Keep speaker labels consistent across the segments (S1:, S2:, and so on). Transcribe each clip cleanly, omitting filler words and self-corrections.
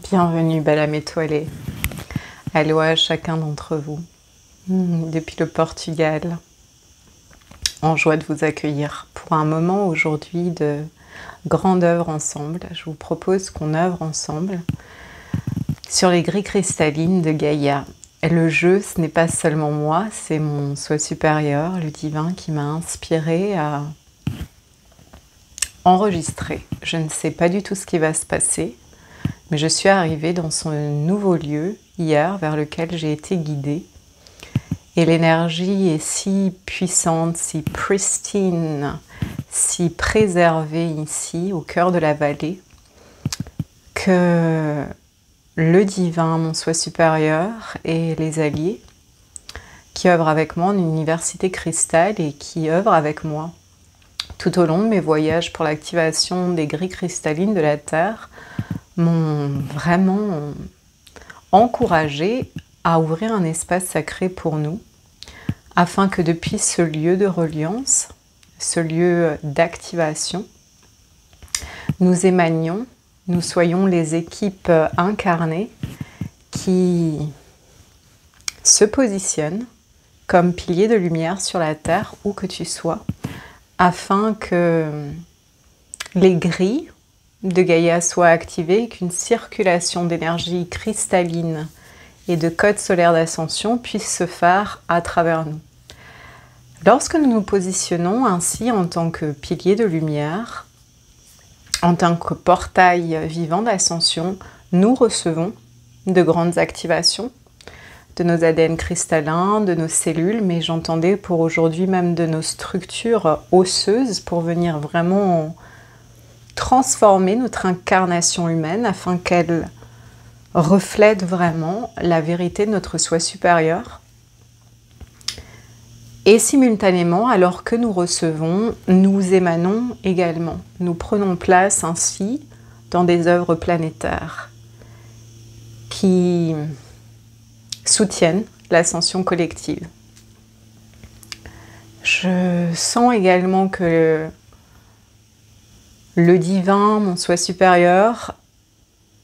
S1: Bienvenue, belle âme étoilée. Aloha à chacun d'entre vous. Depuis le Portugal, en joie de vous accueillir pour un moment aujourd'hui de grande œuvre ensemble. Je vous propose qu'on œuvre ensemble sur les grilles cristallines de Gaïa. Et le jeu, ce n'est pas seulement moi, c'est mon soi supérieur, le divin, qui m'a inspiré à enregistrer. Je ne sais pas du tout ce qui va se passer, mais je suis arrivée dans ce nouveau lieu hier vers lequel j'ai été guidée. Et l'énergie est si puissante, si pristine, si préservée ici, au cœur de la vallée, que le divin, mon soi supérieur, et les alliés qui œuvrent avec moi en université cristal et qui œuvrent avec moi tout au long de mes voyages pour l'activation des grilles cristallines de la Terre m'ont vraiment encouragé à ouvrir un espace sacré pour nous, afin que depuis ce lieu de reliance, ce lieu d'activation, nous émanions, nous soyons les équipes incarnées qui se positionnent comme piliers de lumière sur la Terre, où que tu sois, afin que les grilles de Gaïa soient activées et qu'une circulation d'énergie cristalline et de code solaire d'ascension puisse se faire à travers nous. Lorsque nous nous positionnons ainsi en tant que piliers de lumière, en tant que portail vivant d'ascension, nous recevons de grandes activations de nos ADN cristallins, de nos cellules, mais j'entendais pour aujourd'hui même de nos structures osseuses pour venir vraiment transformer notre incarnation humaine afin qu'elle reflète vraiment la vérité de notre soi supérieur. Et simultanément, alors que nous recevons, nous émanons également. Nous prenons place ainsi dans des œuvres planétaires qui soutiennent l'ascension collective. Je sens également que le divin, mon soi supérieur,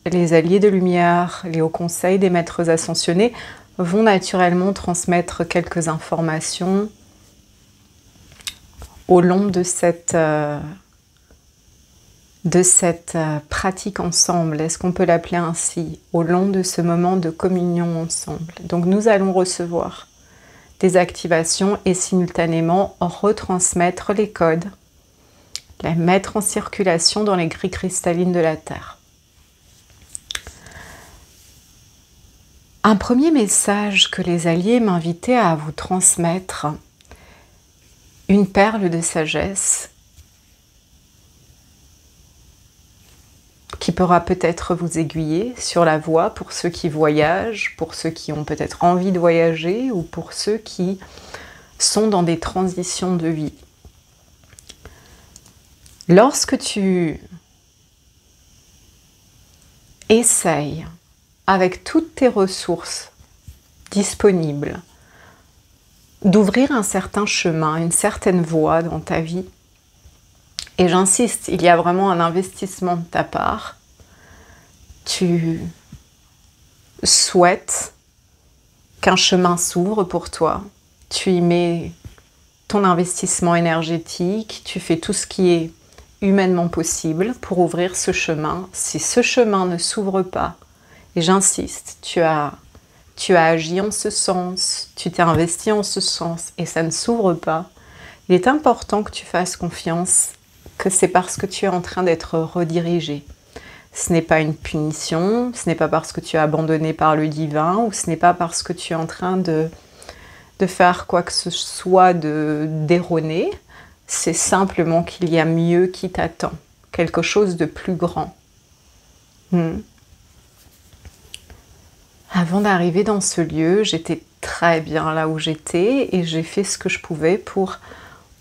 S1: les alliés de lumière, les hauts conseils des maîtres ascensionnés vont naturellement transmettre quelques informations au long de cette pratique ensemble. Est-ce qu'on peut l'appeler ainsi? Au long de ce moment de communion ensemble. Donc nous allons recevoir des activations et simultanément retransmettre les codes, les mettre en circulation dans les grilles cristallines de la Terre. Un premier message que les alliés m'invitaient à vous transmettre, une perle de sagesse qui pourra peut-être vous aiguiller sur la voie pour ceux qui voyagent, pour ceux qui ont peut-être envie de voyager ou pour ceux qui sont dans des transitions de vie. Lorsque tu essayes avec toutes tes ressources disponibles d'ouvrir un certain chemin, une certaine voie dans ta vie, et j'insiste, il y a vraiment un investissement de ta part, tu souhaites qu'un chemin s'ouvre pour toi, tu y mets ton investissement énergétique, tu fais tout ce qui est humainement possible pour ouvrir ce chemin. Si ce chemin ne s'ouvre pas, et j'insiste, tu as agi en ce sens, tu t'es investi en ce sens et ça ne s'ouvre pas, il est important que tu fasses confiance que c'est parce que tu es en train d'être redirigé. Ce n'est pas une punition, ce n'est pas parce que tu es abandonné par le divin ou ce n'est pas parce que tu es en train de faire quoi que ce soit d'erroné, c'est simplement qu'il y a mieux qui t'attend, quelque chose de plus grand. Avant d'arriver dans ce lieu, j'étais très bien là où j'étais et j'ai fait ce que je pouvais pour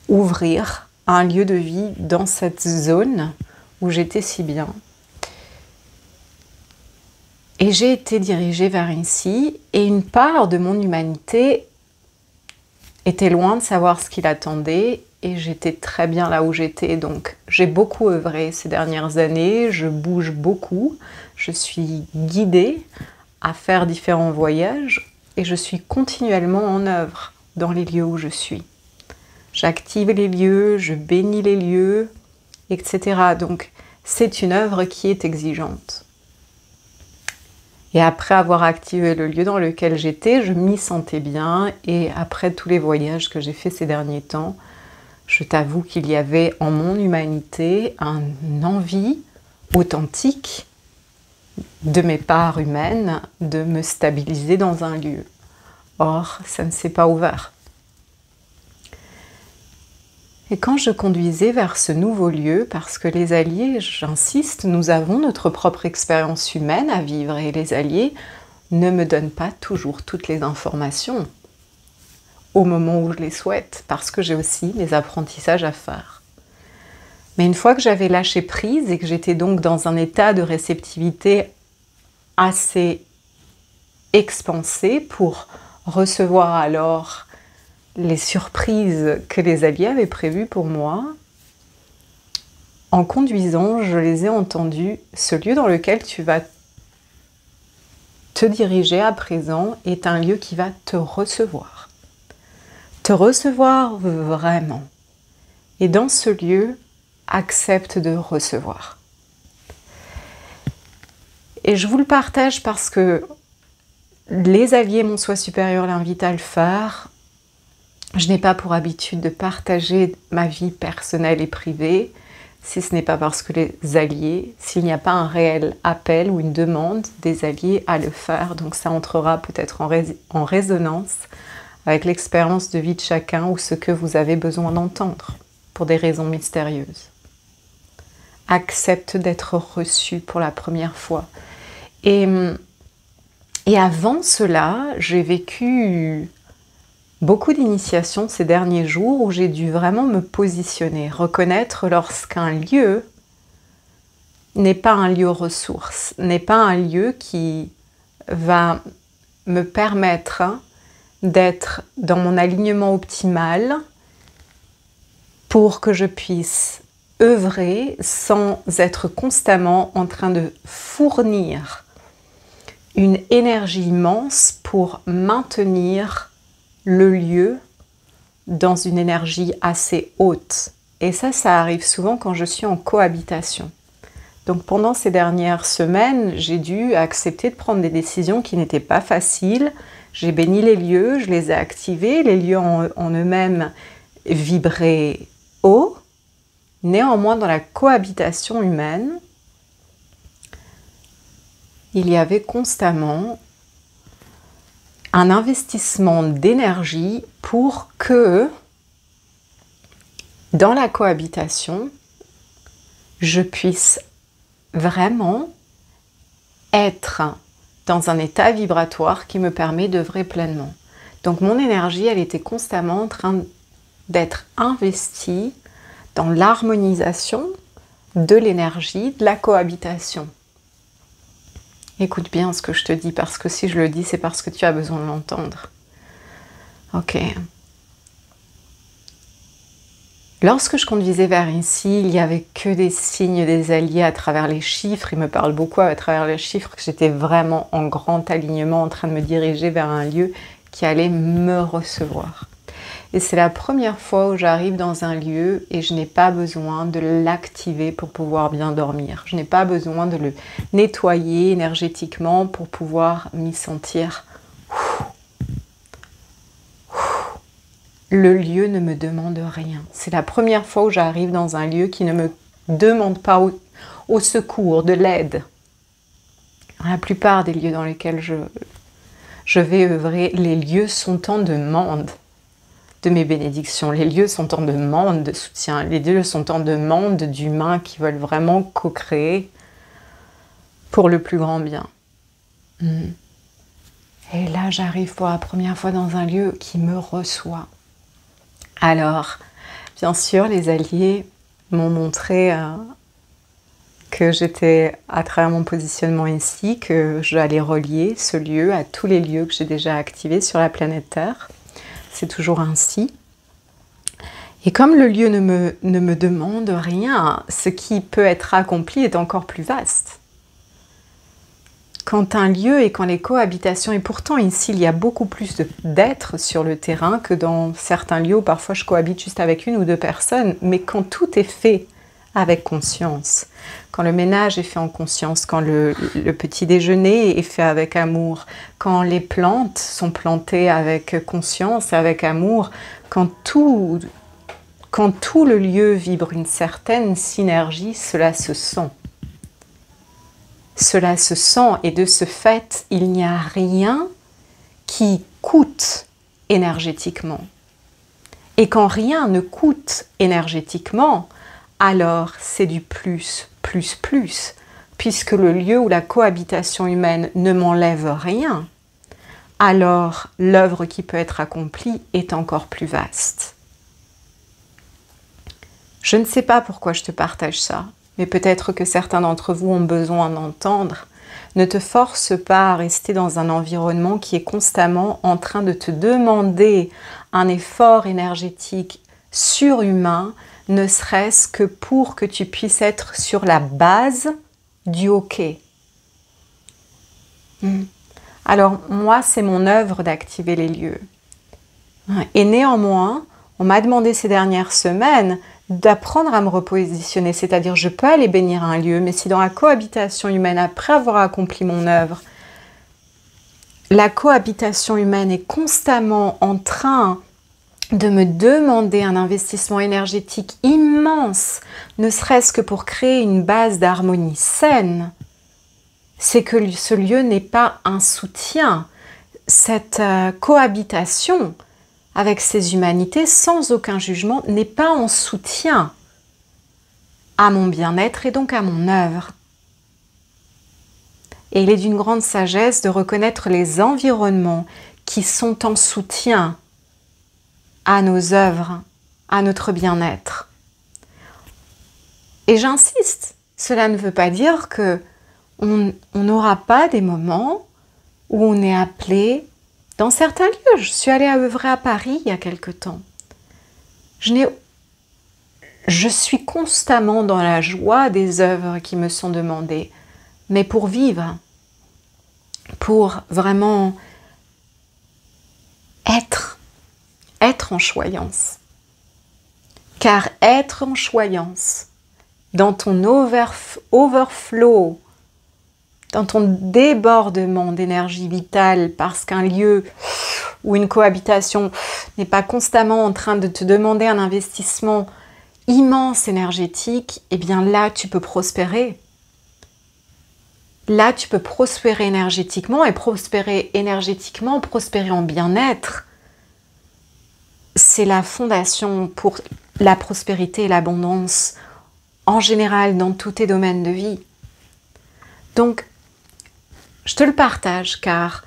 S1: ouvrir un lieu de vie dans cette zone où j'étais si bien. Et j'ai été dirigée vers ici et une part de mon humanité était loin de savoir ce qu'il attendait et j'étais très bien là où j'étais. Donc j'ai beaucoup œuvré ces dernières années, je bouge beaucoup, je suis guidée à faire différents voyages et je suis continuellement en œuvre dans les lieux où je suis. J'active les lieux, je bénis les lieux, etc. Donc c'est une œuvre qui est exigeante. Et après avoir activé le lieu dans lequel j'étais, je m'y sentais bien. Et après tous les voyages que j'ai faits ces derniers temps, je t'avoue qu'il y avait en mon humanité une envie authentique de mes parts humaines de me stabiliser dans un lieu. Or, ça ne s'est pas ouvert. Et quand je conduisais vers ce nouveau lieu, parce que les alliés, j'insiste, nous avons notre propre expérience humaine à vivre et les alliés ne me donnent pas toujours toutes les informations au moment où je les souhaite, parce que j'ai aussi mes apprentissages à faire. Mais une fois que j'avais lâché prise et que j'étais donc dans un état de réceptivité assez expansé pour recevoir alors les surprises que les alliés avaient prévues pour moi, en conduisant, je les ai entendus. Ce lieu dans lequel tu vas te diriger à présent est un lieu qui va te recevoir. Te recevoir vraiment. Et dans ce lieu, accepte de recevoir. Et je vous le partage parce que les alliés, mon soi supérieur l'invite à le faire. Je n'ai pas pour habitude de partager ma vie personnelle et privée, si ce n'est pas parce que les alliés, s'il n'y a pas un réel appel ou une demande des alliés à le faire, donc ça entrera peut-être en résonance avec l'expérience de vie de chacun ou ce que vous avez besoin d'entendre, pour des raisons mystérieuses. Accepte d'être reçu pour la première fois. Et avant cela, j'ai vécu beaucoup d'initiations ces derniers jours où j'ai dû vraiment me positionner, reconnaître lorsqu'un lieu n'est pas un lieu ressource, n'est pas un lieu qui va me permettre d'être dans mon alignement optimal pour que je puisse œuvrer sans être constamment en train de fournir une énergie immense pour maintenir le lieu dans une énergie assez haute. Et ça arrive souvent quand je suis en cohabitation. Donc pendant ces dernières semaines, j'ai dû accepter de prendre des décisions qui n'étaient pas faciles. J'ai béni les lieux, je les ai activés, les lieux en eux-mêmes vibraient haut. Néanmoins, dans la cohabitation humaine, il y avait constamment un investissement d'énergie pour que, dans la cohabitation, je puisse vraiment être dans un état vibratoire qui me permet d'œuvrer pleinement. Donc mon énergie, elle était constamment en train d'être investie dans l'harmonisation de l'énergie de la cohabitation. Écoute bien ce que je te dis, parce que si je le dis, c'est parce que tu as besoin de l'entendre. Ok. Lorsque je conduisais vers ici, il n'y avait que des signes des alliés à travers les chiffres. Ils me parlent beaucoup à travers les chiffres, que j'étais vraiment en grand alignement, en train de me diriger vers un lieu qui allait me recevoir. Et c'est la première fois où j'arrive dans un lieu et je n'ai pas besoin de l'activer pour pouvoir bien dormir. Je n'ai pas besoin de le nettoyer énergétiquement pour pouvoir m'y sentir. Le lieu ne me demande rien. C'est la première fois où j'arrive dans un lieu qui ne me demande pas au secours, de l'aide. La plupart des lieux dans lesquels je vais œuvrer, les lieux sont en demande de mes bénédictions. Les lieux sont en demande de soutien. Les lieux sont en demande d'humains qui veulent vraiment co-créer pour le plus grand bien. Et là, j'arrive pour la première fois dans un lieu qui me reçoit. Alors, bien sûr, les alliés m'ont montré que j'étais, à travers mon positionnement ici, que j'allais relier ce lieu à tous les lieux que j'ai déjà activés sur la planète Terre. C'est toujours ainsi. Et comme le lieu ne me demande rien, ce qui peut être accompli est encore plus vaste. Quand un lieu et quand les cohabitations, et pourtant ici il y a beaucoup plus d'êtres sur le terrain que dans certains lieux où parfois je cohabite juste avec une ou deux personnes, mais quand tout est fait avec conscience, quand le ménage est fait en conscience, quand le petit déjeuner est fait avec amour, quand les plantes sont plantées avec conscience, avec amour, quand tout le lieu vibre une certaine synergie, cela se sent. Cela se sent et de ce fait, il n'y a rien qui coûte énergétiquement. Et quand rien ne coûte énergétiquement, alors c'est du plus, plus, plus, puisque le lieu où la cohabitation humaine ne m'enlève rien, alors l'œuvre qui peut être accomplie est encore plus vaste. Je ne sais pas pourquoi je te partage ça, mais peut-être que certains d'entre vous ont besoin d'entendre. Ne te force pas à rester dans un environnement qui est constamment en train de te demander un effort énergétique surhumain, ne serait-ce que pour que tu puisses être sur la base du OK. Alors moi, c'est mon œuvre d'activer les lieux. Et néanmoins, on m'a demandé ces dernières semaines d'apprendre à me repositionner, c'est-à-dire je peux aller bénir un lieu, mais si dans la cohabitation humaine, après avoir accompli mon œuvre, la cohabitation humaine est constamment en train de me demander un investissement énergétique immense, ne serait-ce que pour créer une base d'harmonie saine, c'est que ce lieu n'est pas un soutien. Cette cohabitation avec ces humanités, sans aucun jugement, n'est pas en soutien à mon bien-être et donc à mon œuvre. Et il est d'une grande sagesse de reconnaître les environnements qui sont en soutien à nos œuvres, à notre bien-être. Et j'insiste, cela ne veut pas dire que on n'aura pas des moments où on est appelé dans certains lieux. Je suis allée à œuvrer à Paris il y a quelque temps. Je suis constamment dans la joie des œuvres qui me sont demandées, mais pour vivre, pour vraiment être en choyance. Car être en choyance, dans ton overflow, dans ton débordement d'énergie vitale, parce qu'un lieu ou une cohabitation n'est pas constamment en train de te demander un investissement immense énergétique, eh bien là, tu peux prospérer. Là, tu peux prospérer énergétiquement et prospérer en bien-être. C'est la fondation pour la prospérité et l'abondance en général dans tous tes domaines de vie. Donc, je te le partage car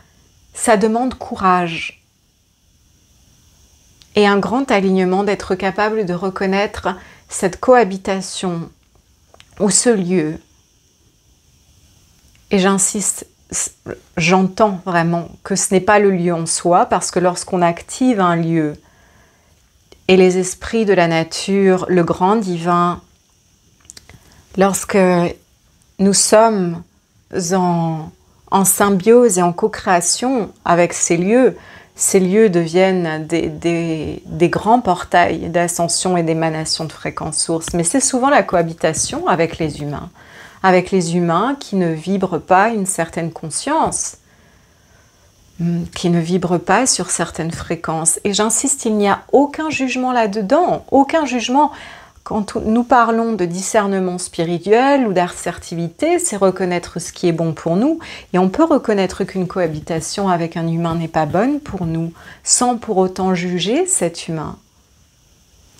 S1: ça demande courage et un grand alignement d'être capable de reconnaître cette cohabitation ou ce lieu. Et j'insiste, j'entends vraiment que ce n'est pas le lieu en soi, parce que lorsqu'on active un lieu et les esprits de la nature, le grand divin, lorsque nous sommes en symbiose et en co-création avec ces lieux deviennent des grands portails d'ascension et d'émanation de fréquences sources. Mais c'est souvent la cohabitation avec les humains qui ne vibrent pas une certaine conscience, qui ne vibrent pas sur certaines fréquences. Et j'insiste, il n'y a aucun jugement là-dedans, aucun jugement. Quand nous parlons de discernement spirituel ou d'assertivité, c'est reconnaître ce qui est bon pour nous. Et on peut reconnaître qu'une cohabitation avec un humain n'est pas bonne pour nous, sans pour autant juger cet humain.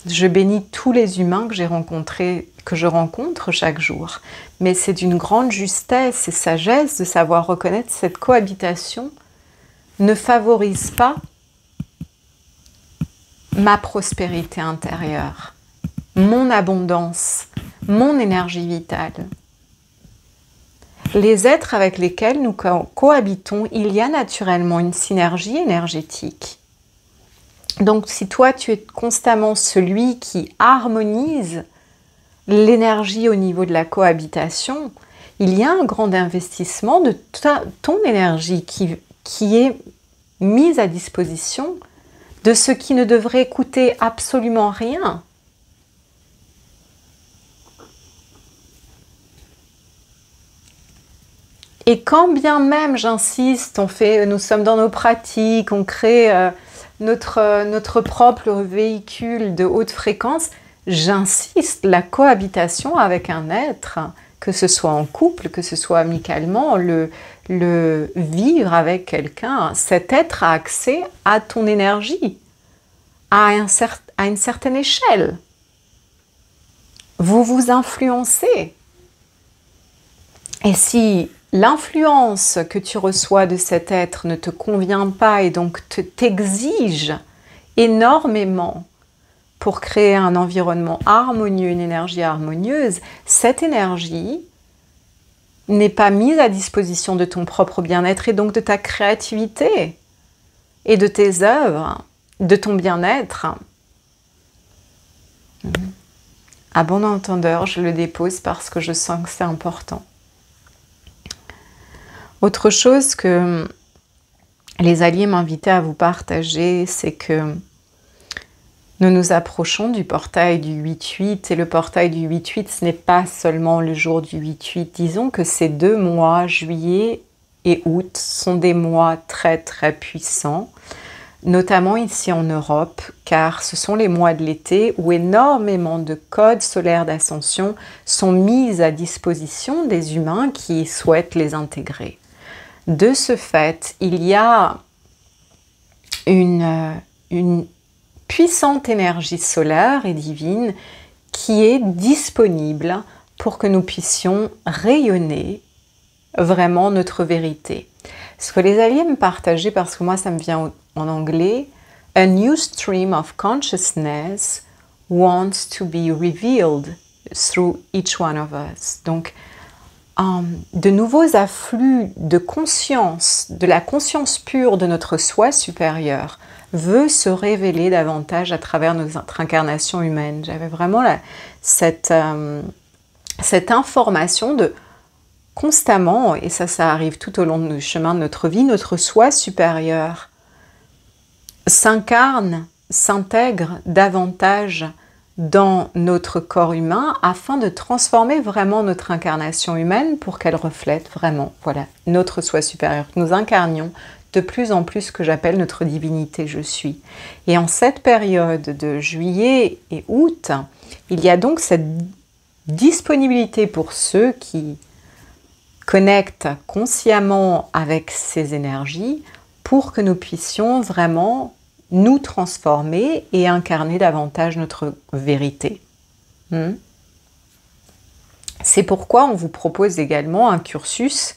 S1: Je bénis tous les humains que je rencontre chaque jour. Mais c'est d'une grande justesse et sagesse de savoir reconnaître cette cohabitation ne favorise pas ma prospérité intérieure, mon abondance, mon énergie vitale. Les êtres avec lesquels nous cohabitons, il y a naturellement une synergie énergétique. Donc si toi tu es constamment celui qui harmonise l'énergie au niveau de la cohabitation, il y a un grand investissement de ton énergie qui est mise à disposition de ce qui ne devrait coûter absolument rien. Et quand bien même, j'insiste, nous sommes dans nos pratiques, on crée notre propre véhicule de haute fréquence, j'insiste, la cohabitation avec un être, que ce soit en couple, que ce soit amicalement, le vivre avec quelqu'un, cet être a accès à ton énergie, à une certaine échelle. Vous vous influencez. Et si l'influence que tu reçois de cet être ne te convient pas et donc t'exige énormément pour créer un environnement harmonieux, une énergie harmonieuse, cette énergie n'est pas mise à disposition de ton propre bien-être et donc de ta créativité et de tes œuvres, de ton bien-être. À bon entendeur, je le dépose parce que je sens que c'est important. Autre chose que les alliés m'invitaient à vous partager, c'est que nous nous approchons du portail du 8-8 et le portail du 8-8, ce n'est pas seulement le jour du 8-8. Disons que ces 2 mois, juillet et août, sont des mois très très puissants, notamment ici en Europe, car ce sont les mois de l'été où énormément de codes solaires d'ascension sont mis à disposition des humains qui souhaitent les intégrer. De ce fait, il y a une puissante énergie solaire et divine qui est disponible pour que nous puissions rayonner vraiment notre vérité. Ce que les alliés me partageaient, parce que moi ça me vient en anglais, a new stream of consciousness wants to be revealed through each one of us. Donc, de nouveaux afflux de conscience, de la conscience pure de notre soi supérieur, veut se révéler davantage à travers notre incarnation humaine. J'avais vraiment cette information de constamment, et ça arrive tout au long du chemin de notre vie, notre soi supérieur s'incarne, s'intègre davantage dans notre corps humain afin de transformer vraiment notre incarnation humaine pour qu'elle reflète vraiment, voilà, notre soi supérieur. Nous incarnions de plus en plus ce que j'appelle notre divinité je suis. Et en cette période de juillet et août, il y a donc cette disponibilité pour ceux qui connectent consciemment avec ces énergies pour que nous puissions vraiment nous transformer et incarner davantage notre vérité. C'est pourquoi on vous propose également un cursus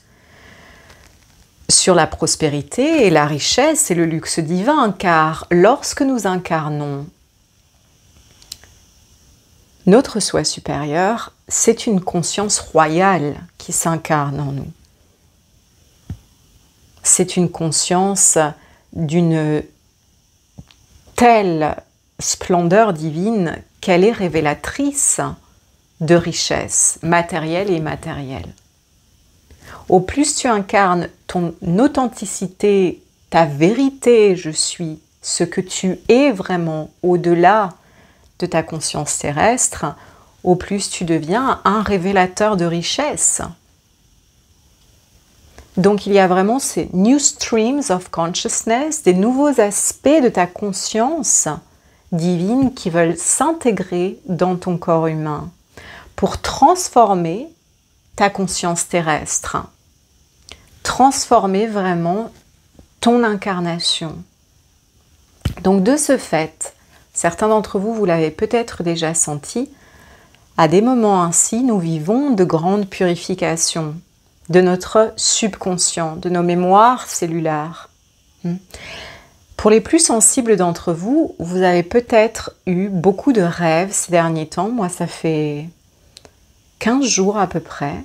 S1: sur la prospérité et la richesse et le luxe divin, car lorsque nous incarnons notre soi supérieur, c'est une conscience royale qui s'incarne en nous. C'est une conscience d'une telle splendeur divine qu'elle est révélatrice de richesse matérielle et immatérielle. Au plus tu incarnes ton authenticité, ta vérité, je suis, ce que tu es vraiment au-delà de ta conscience terrestre, au plus tu deviens un révélateur de richesse. Donc il y a vraiment ces new streams of consciousness, des nouveaux aspects de ta conscience divine qui veulent s'intégrer dans ton corps humain pour transformer ta conscience terrestre, transformer vraiment ton incarnation. Donc de ce fait, certains d'entre vous, vous l'avez peut-être déjà senti, à des moments ainsi, nous vivons de grandes purifications de notre subconscient, de nos mémoires cellulaires. Pour les plus sensibles d'entre vous, vous avez peut-être eu beaucoup de rêves ces derniers temps. Moi, ça fait 15 jours à peu près.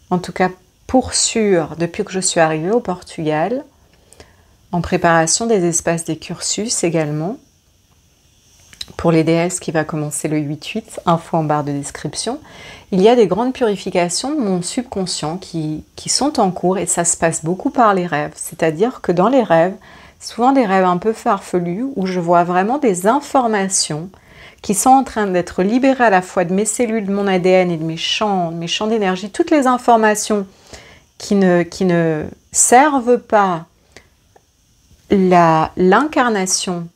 S1: En tout cas, pour sûr, depuis que je suis arrivée au Portugal, en préparation des espaces des cursus également. Pour les déesses qui va commencer le 8-8, info en barre de description, il y a des grandes purifications de mon subconscient qui sont en cours et ça se passe beaucoup par les rêves. C'est-à-dire que dans les rêves, souvent des rêves un peu farfelus où je vois vraiment des informations qui sont en train d'être libérées à la fois de mes cellules, de mon ADN et de mes champs d'énergie, toutes les informations qui ne servent pas l'incarnation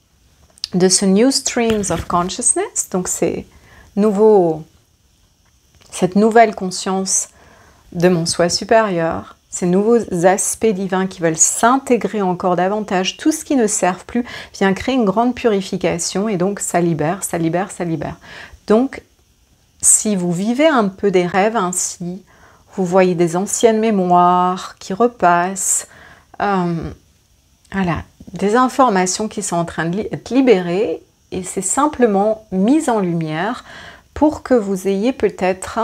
S1: de ce New Streams of Consciousness, donc cette nouvelle conscience de mon soi supérieur, ces nouveaux aspects divins qui veulent s'intégrer encore davantage, tout ce qui ne sert plus vient créer une grande purification et donc ça libère, ça libère, ça libère. Donc, si vous vivez un peu des rêves ainsi, vous voyez des anciennes mémoires qui repassent, voilà, des informations qui sont en train d'être libérées et c'est simplement mis en lumière pour que vous ayez peut-être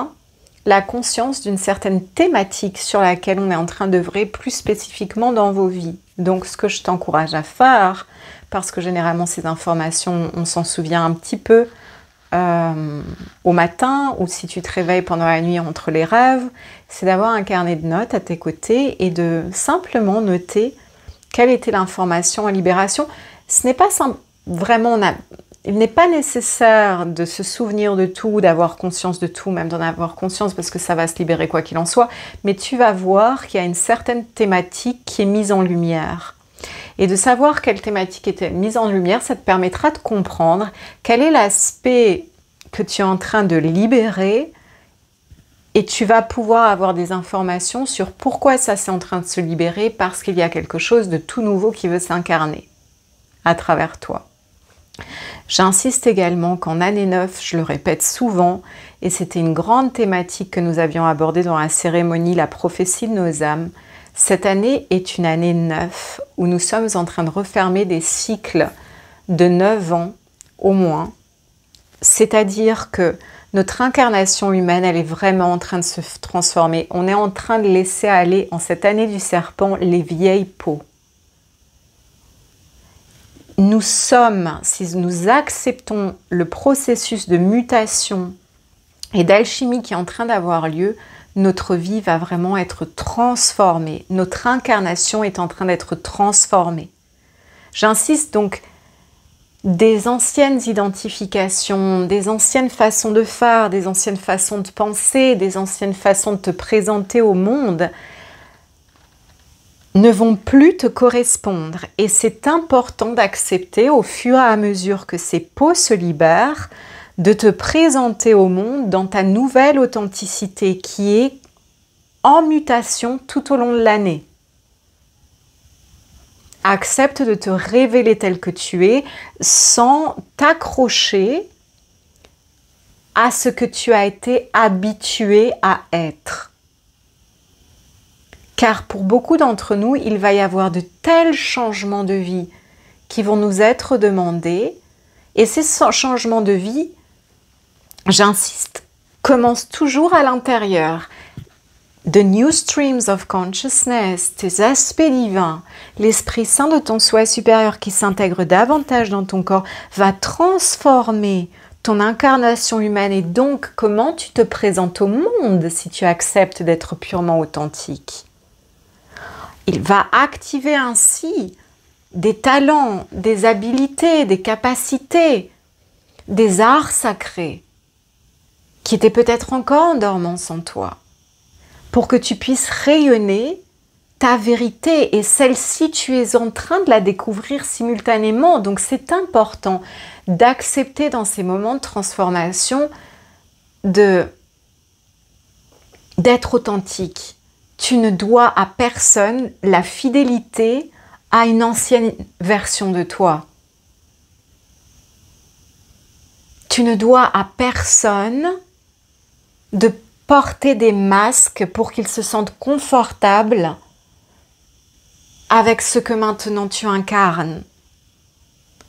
S1: la conscience d'une certaine thématique sur laquelle on est en train d'œuvrer plus spécifiquement dans vos vies. Donc ce que je t'encourage à faire, parce que généralement ces informations, on s'en souvient un petit peu au matin ou si tu te réveilles pendant la nuit entre les rêves, c'est d'avoir un carnet de notes à tes côtés et de simplement noter quelle était l'information en libération. Ce n'est pas vraiment... Il n'est pas nécessaire de se souvenir de tout, d'avoir conscience de tout, même d'en avoir conscience parce que ça va se libérer quoi qu'il en soit. Mais tu vas voir qu'il y a une certaine thématique qui est mise en lumière. Et de savoir quelle thématique était mise en lumière, ça te permettra de comprendre quel est l'aspect que tu es en train de libérer et tu vas pouvoir avoir des informations sur pourquoi ça c'est en train de se libérer parce qu'il y a quelque chose de tout nouveau qui veut s'incarner à travers toi. J'insiste également qu'en année 9, je le répète souvent, et c'était une grande thématique que nous avions abordée dans la cérémonie La prophétie de nos âmes, cette année est une année 9 où nous sommes en train de refermer des cycles de 9 ans au moins, c'est-à-dire que notre incarnation humaine, elle est vraiment en train de se transformer. On est en train de laisser aller, en cette année du serpent, les vieilles peaux. Nous sommes, si nous acceptons le processus de mutation et d'alchimie qui est en train d'avoir lieu, notre vie va vraiment être transformée. Notre incarnation est en train d'être transformée. J'insiste donc, des anciennes identifications, des anciennes façons de faire, des anciennes façons de penser, des anciennes façons de te présenter au monde ne vont plus te correspondre. Et c'est important d'accepter au fur et à mesure que ces peaux se libèrent, de te présenter au monde dans ta nouvelle authenticité qui est en mutation tout au long de l'année. Accepte de te révéler tel que tu es sans t'accrocher à ce que tu as été habitué à être. Car pour beaucoup d'entre nous, il va y avoir de tels changements de vie qui vont nous être demandés. Et ces changements de vie, j'insiste, commencent toujours à l'intérieur. The new streams of consciousness, tes aspects divins, l'Esprit Saint de ton soi supérieur qui s'intègre davantage dans ton corps, va transformer ton incarnation humaine et donc comment tu te présentes au monde si tu acceptes d'être purement authentique. Il va activer ainsi des talents, des habilités, des capacités, des arts sacrés qui étaient peut-être encore en dormance en toi, pour que tu puisses rayonner ta vérité. Et celle-ci, tu es en train de la découvrir simultanément. Donc c'est important d'accepter dans ces moments de transformation d'être authentique. Tu ne dois à personne la fidélité à une ancienne version de toi. Tu ne dois à personne de porter des masques pour qu'ils se sentent confortables avec ce que maintenant tu incarnes.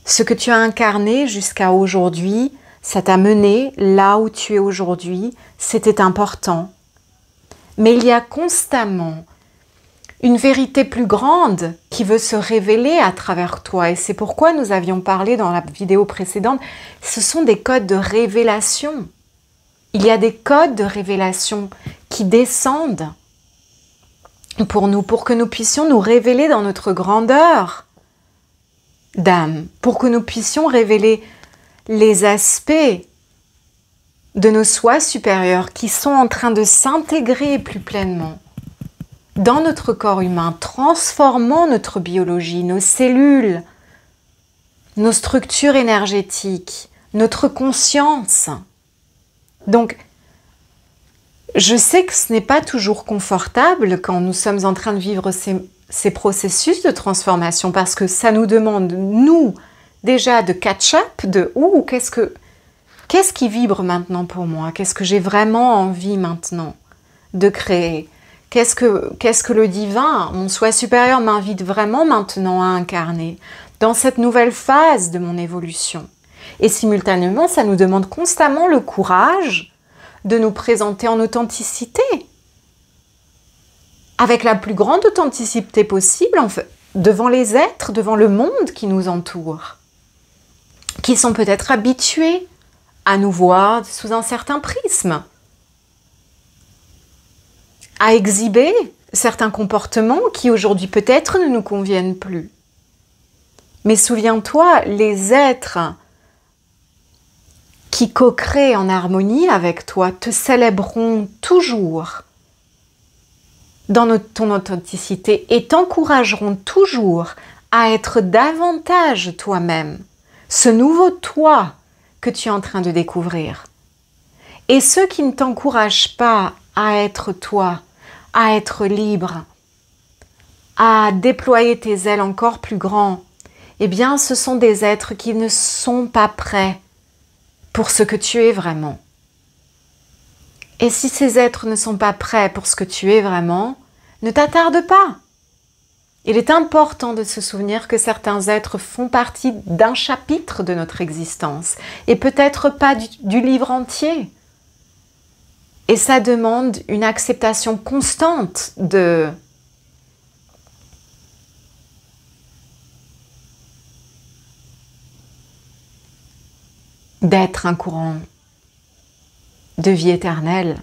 S1: Ce que tu as incarné jusqu'à aujourd'hui, ça t'a mené là où tu es aujourd'hui, c'était important. Mais il y a constamment une vérité plus grande qui veut se révéler à travers toi. Et c'est pourquoi nous avions parlé dans la vidéo précédente, ce sont des codes de révélation. Il y a des codes de révélation qui descendent pour nous, pour que nous puissions nous révéler dans notre grandeur d'âme, pour que nous puissions révéler les aspects de nos soi supérieurs qui sont en train de s'intégrer plus pleinement dans notre corps humain, transformant notre biologie, nos cellules, nos structures énergétiques, notre conscience. Donc, je sais que ce n'est pas toujours confortable quand nous sommes en train de vivre ces processus de transformation parce que ça nous demande, nous, déjà de catch-up, de qu'est-ce qui vibre maintenant pour moi? Qu'est-ce que j'ai vraiment envie maintenant de créer? Qu'est-ce que le divin, mon soi supérieur, m'invite vraiment maintenant à incarner dans cette nouvelle phase de mon évolution? Et simultanément, ça nous demande constamment le courage de nous présenter en authenticité, avec la plus grande authenticité possible, en fait, devant les êtres, devant le monde qui nous entoure, qui sont peut-être habitués à nous voir sous un certain prisme, à exhiber certains comportements qui aujourd'hui peut-être ne nous conviennent plus. Mais souviens-toi, les êtres qui co-créent en harmonie avec toi te célébreront toujours dans ton authenticité et t'encourageront toujours à être davantage toi-même, ce nouveau toi que tu es en train de découvrir. Et ceux qui ne t'encouragent pas à être toi, à être libre, à déployer tes ailes encore plus grand, eh bien ce sont des êtres qui ne sont pas prêts pour ce que tu es vraiment. Et si ces êtres ne sont pas prêts pour ce que tu es vraiment, ne t'attarde pas. Il est important de se souvenir que certains êtres font partie d'un chapitre de notre existence et peut-être pas du livre entier. Et ça demande une acceptation constante d'être un courant de vie éternelle.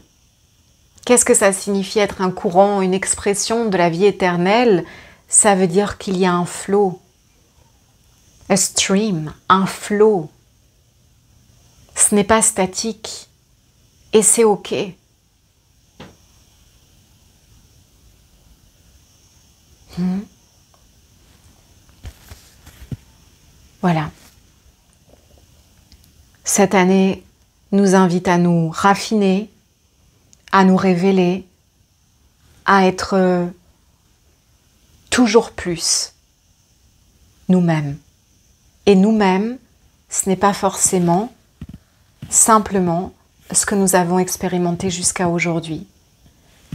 S1: Qu'est-ce que ça signifie être un courant, une expression de la vie éternelle? Ça veut dire qu'il y a un flow, a stream, un flow. Ce n'est pas statique et c'est ok. Voilà. Cette année nous invite à nous raffiner, à nous révéler, à être toujours plus nous-mêmes. Et nous-mêmes, ce n'est pas forcément simplement ce que nous avons expérimenté jusqu'à aujourd'hui.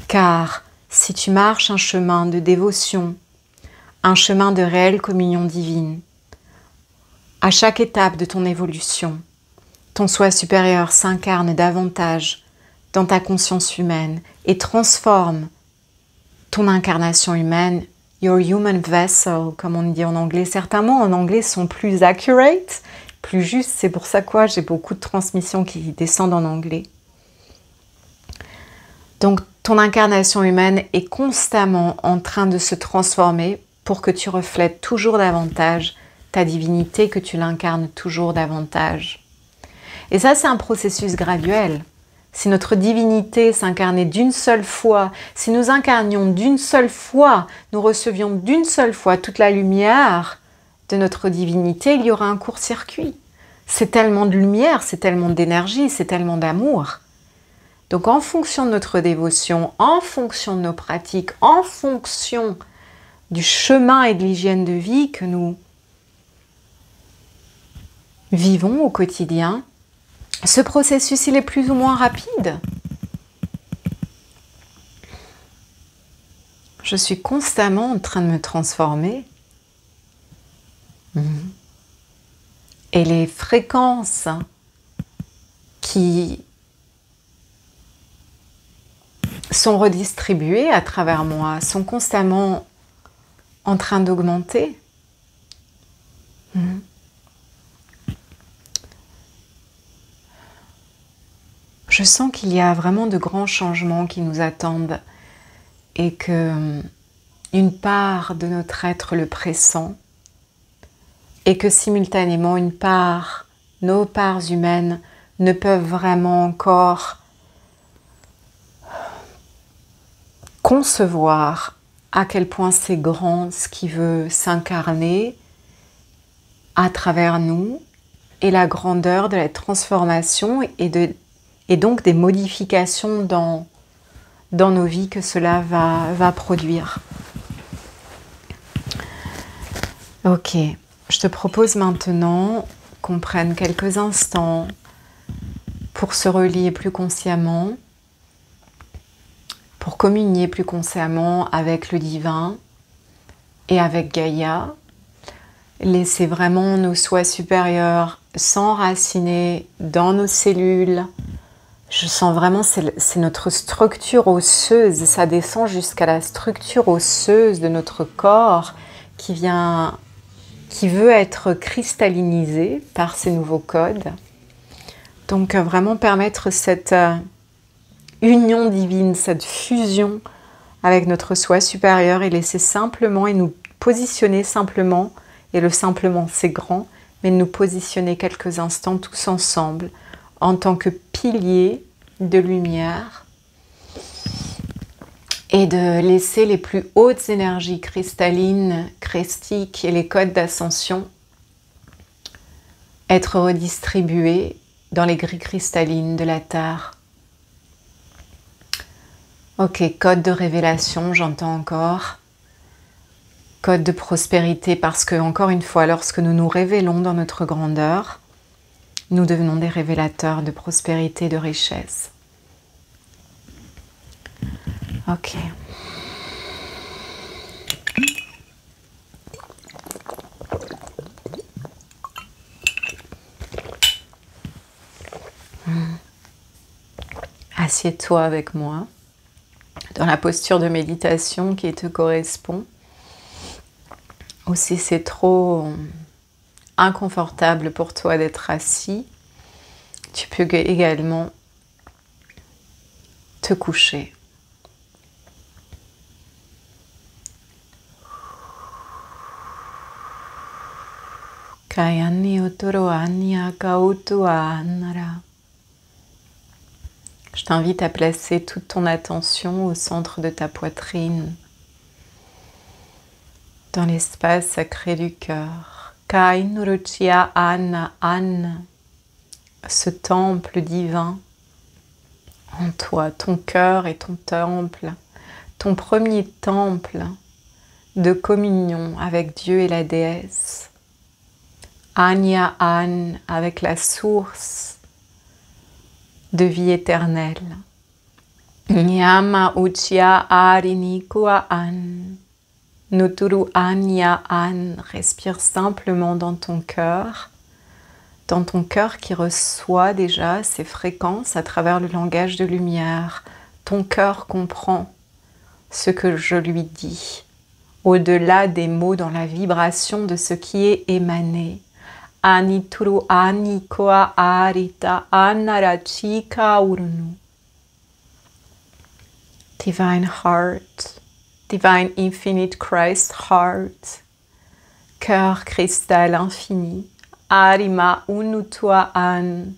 S1: Car si tu marches un chemin de dévotion, un chemin de réelle communion divine, à chaque étape de ton évolution, ton soi supérieur s'incarne davantage dans ta conscience humaine et transforme ton incarnation humaine, your human vessel, comme on dit en anglais. Certains mots en anglais sont plus accurate, plus justes. C'est pour ça que j'ai beaucoup de transmissions qui descendent en anglais. Donc, ton incarnation humaine est constamment en train de se transformer pour que tu reflètes toujours davantage ta divinité, que tu l'incarnes toujours davantage. Et ça, c'est un processus graduel. Si notre divinité s'incarnait d'une seule fois, si nous incarnions d'une seule fois, nous recevions d'une seule fois toute la lumière de notre divinité, il y aura un court-circuit. C'est tellement de lumière, c'est tellement d'énergie, c'est tellement d'amour. Donc en fonction de notre dévotion, en fonction de nos pratiques, en fonction du chemin et de l'hygiène de vie que nous vivons au quotidien, ce processus, il est plus ou moins rapide. Je suis constamment en train de me transformer. Et les fréquences qui sont redistribuées à travers moi sont constamment en train d'augmenter. Je sens qu'il y a vraiment de grands changements qui nous attendent et que une part de notre être le pressent et que simultanément une part, nos parts humaines ne peuvent vraiment encore concevoir à quel point c'est grand ce qui veut s'incarner à travers nous et la grandeur de la transformation et donc des modifications dans nos vies que cela va produire. Ok, je te propose maintenant qu'on prenne quelques instants pour se relier plus consciemment, pour communier plus consciemment avec le divin et avec Gaïa. Laisser vraiment nos soi supérieurs s'enraciner dans nos cellules. Je sens vraiment, c'est notre structure osseuse, ça descend jusqu'à la structure osseuse de notre corps qui veut être cristallinisée par ces nouveaux codes. Donc vraiment permettre cette union divine, cette fusion avec notre soi supérieur et laisser simplement et nous positionner simplement, et le simplement c'est grand, mais nous positionner quelques instants tous ensemble en tant que piliers de lumière et de laisser les plus hautes énergies cristallines, christiques et les codes d'ascension être redistribués dans les grilles cristallines de la Terre. Ok, code de révélation, j'entends encore. Code de prospérité, parce que, encore une fois, lorsque nous nous révélons dans notre grandeur, nous devenons des révélateurs de prospérité, de richesse. Ok. Assieds-toi avec moi dans la posture de méditation qui te correspond. Ou si c'est trop inconfortable pour toi d'être assis, tu peux également te coucher. Kayani otoro anya kautu anara. Je t'invite à placer toute ton attention au centre de ta poitrine, dans l'espace sacré du cœur. Kainuruchia Anna Anna, ce temple divin en toi, ton cœur est ton temple, ton premier temple de communion avec Dieu et la déesse. Anya An, avec la source de vie éternelle. Nyama Uchia Arinikua An. Nuturu Anya An, respire simplement dans ton cœur qui reçoit déjà ces fréquences à travers le langage de lumière. Ton cœur comprend ce que je lui dis, au-delà des mots, dans la vibration de ce qui est émané. Anituru Anikoa Arita Anarachika Urunu. Divine Heart. Divine Infinite Christ Heart, cœur cristal infini, Arima Unutua An,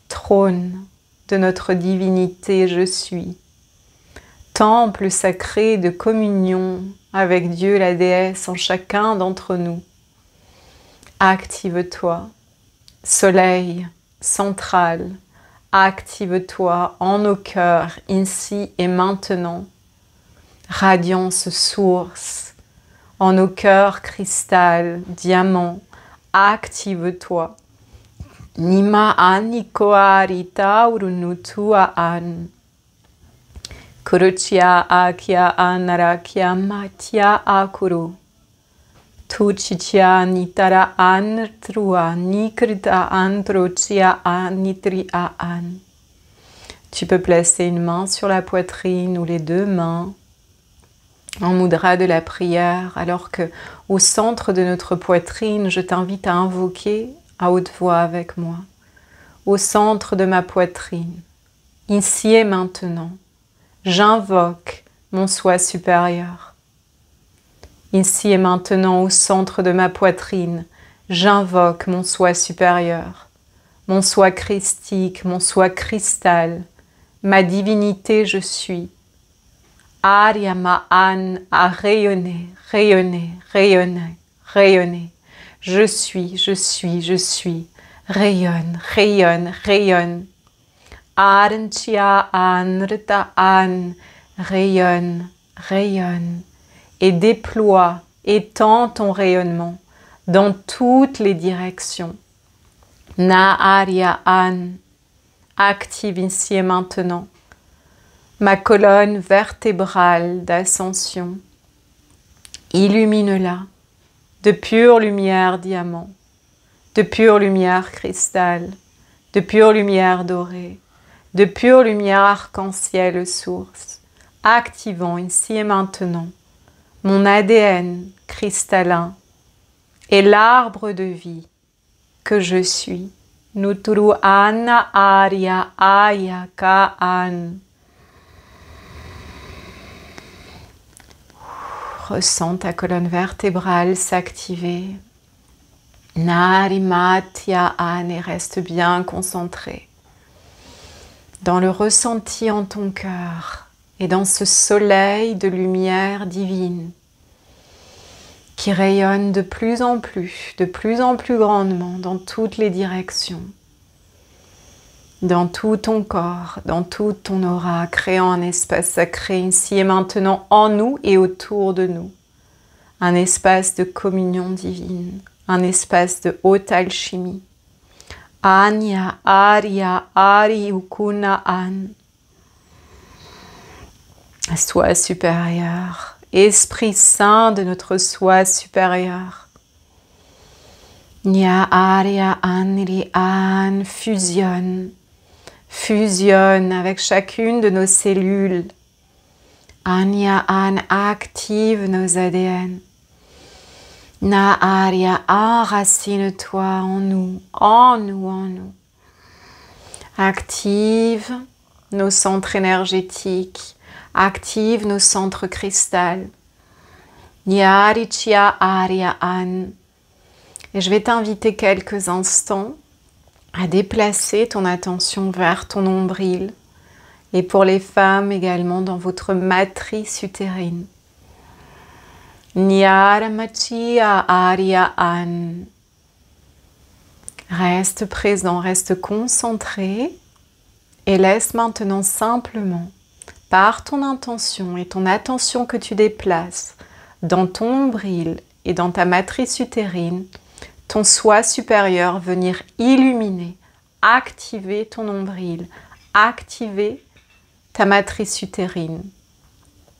S1: trône de notre divinité je suis, temple sacré de communion avec Dieu la déesse en chacun d'entre nous. Active-toi, soleil central, active-toi en nos cœurs ici et maintenant. Radiance source, en nos cœurs cristal, diamant, active-toi. Nima anikoarita urunutua an. Kuruchia akia anarakia matia akuru. Tuchichia nitara antrua nikrita androchia anitria an. Tu peux placer une main sur la poitrine ou les deux mains. en mudra de la prière, alors que au centre de notre poitrine, je t'invite à invoquer à haute voix avec moi. Au centre de ma poitrine, ici et maintenant, j'invoque mon soi supérieur. Ici et maintenant, au centre de ma poitrine, j'invoque mon soi supérieur, mon soi christique, mon soi cristal, ma divinité je suis. Arya Ma'an à rayonner, rayonner, rayonner, rayonner. Je suis, je suis, je suis. Rayonne, rayonne, rayonne. Aranchia An, Rita An, rayonne, rayonne. Et déploie, étends ton rayonnement dans toutes les directions. Na Arya An, active ici et maintenant ma colonne vertébrale d'ascension. Illumine-la de pure lumière diamant, de pure lumière cristal, de pure lumière dorée, de pure lumière arc-en-ciel source, activant ici et maintenant mon ADN cristallin et l'arbre de vie que je suis. Nuturu Anna Arya Aya Ka An. Ressens ta colonne vertébrale s'activer. Narimatya An et reste bien concentré dans le ressenti en ton cœur et dans ce soleil de lumière divine qui rayonne de plus en plus grandement dans toutes les directions, dans tout ton corps, dans toute ton aura, créant un espace sacré ici et maintenant en nous et autour de nous. Un espace de communion divine, un espace de haute alchimie. Anya, Arya, Ari, Ukuna, An. Soi supérieur, Esprit Saint de notre soi supérieur. Nya, Arya, Anri, An, fusionne. Fusionne avec chacune de nos cellules. Anya An active nos ADN. Na Arya enracine-toi en nous, en nous, en nous. Active nos centres énergétiques, active nos centres cristal. Nyarichya Arya An. Et je vais t'inviter quelques instants à déplacer ton attention vers ton nombril et pour les femmes également dans votre matrice utérine. Nyaramachiya Arya An. Reste présent, reste concentré et laisse maintenant simplement, par ton intention et ton attention que tu déplaces dans ton nombril et dans ta matrice utérine, ton soi supérieur venir illuminer, activer ton nombril, activer ta matrice utérine.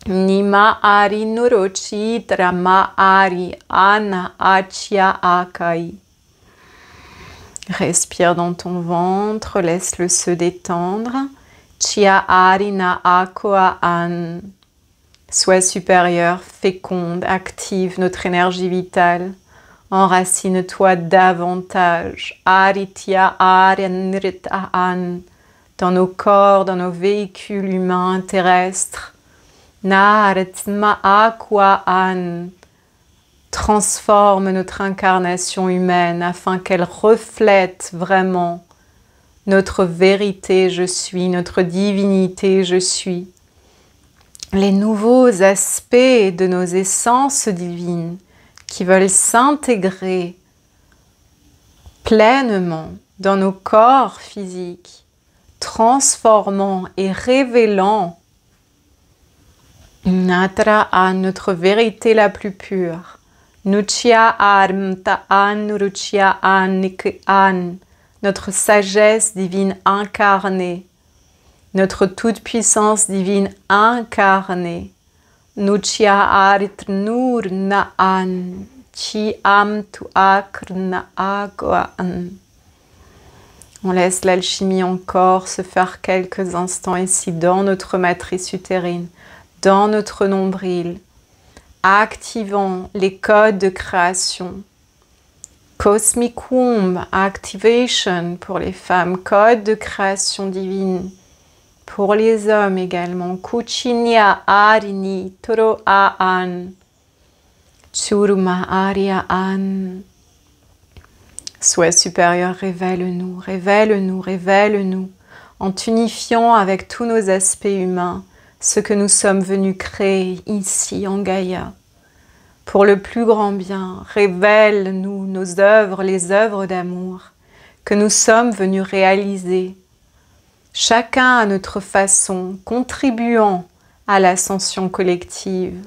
S1: Nima Ari Nurochi Drama Ari Ana Achya Akai. Respire dans ton ventre, laisse-le se détendre. Chia Ari Na Akoa An. Soi supérieur, féconde, active notre énergie vitale. Enracine-toi davantage, Aritya Aryanrita An, dans nos corps, dans nos véhicules humains terrestres. Naratma Aqua An, transforme notre incarnation humaine afin qu'elle reflète vraiment notre vérité je suis, notre divinité je suis. Les nouveaux aspects de nos essences divines qui veulent s'intégrer pleinement dans nos corps physiques, transformant et révélant Natra à notre vérité la plus pure. Nuchya Armta An Ruchya An An, notre sagesse divine incarnée, notre toute-puissance divine incarnée. Nuchya Arit Nur Na An, Chi Am Tu Akr Na Agwa An. On laisse l'alchimie encore se faire quelques instants ici dans notre matrice utérine, dans notre nombril, activant les codes de création. Cosmic Womb Activation pour les femmes, code de création divine. Pour les hommes également, Kuchinya Arini Toro Aan, Churuma Arya An. Soi supérieur, révèle-nous, révèle-nous, révèle-nous, en t'unifiant avec tous nos aspects humains, ce que nous sommes venus créer ici en Gaïa. Pour le plus grand bien, révèle-nous nos œuvres, les œuvres d'amour que nous sommes venus réaliser, chacun à notre façon, contribuant à l'ascension collective,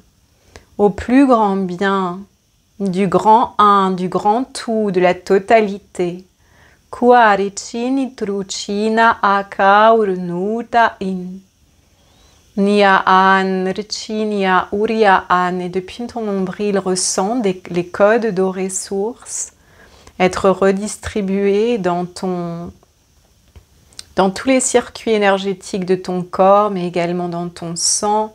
S1: au plus grand bien, du grand un, du grand tout, de la totalité. Kuarichini truchina akaurnuta in. Nia an, richinia uria an. Et depuis ton nombril, ressens les codes dorés sources être redistribués dans tous les circuits énergétiques de ton corps, mais également dans ton sang,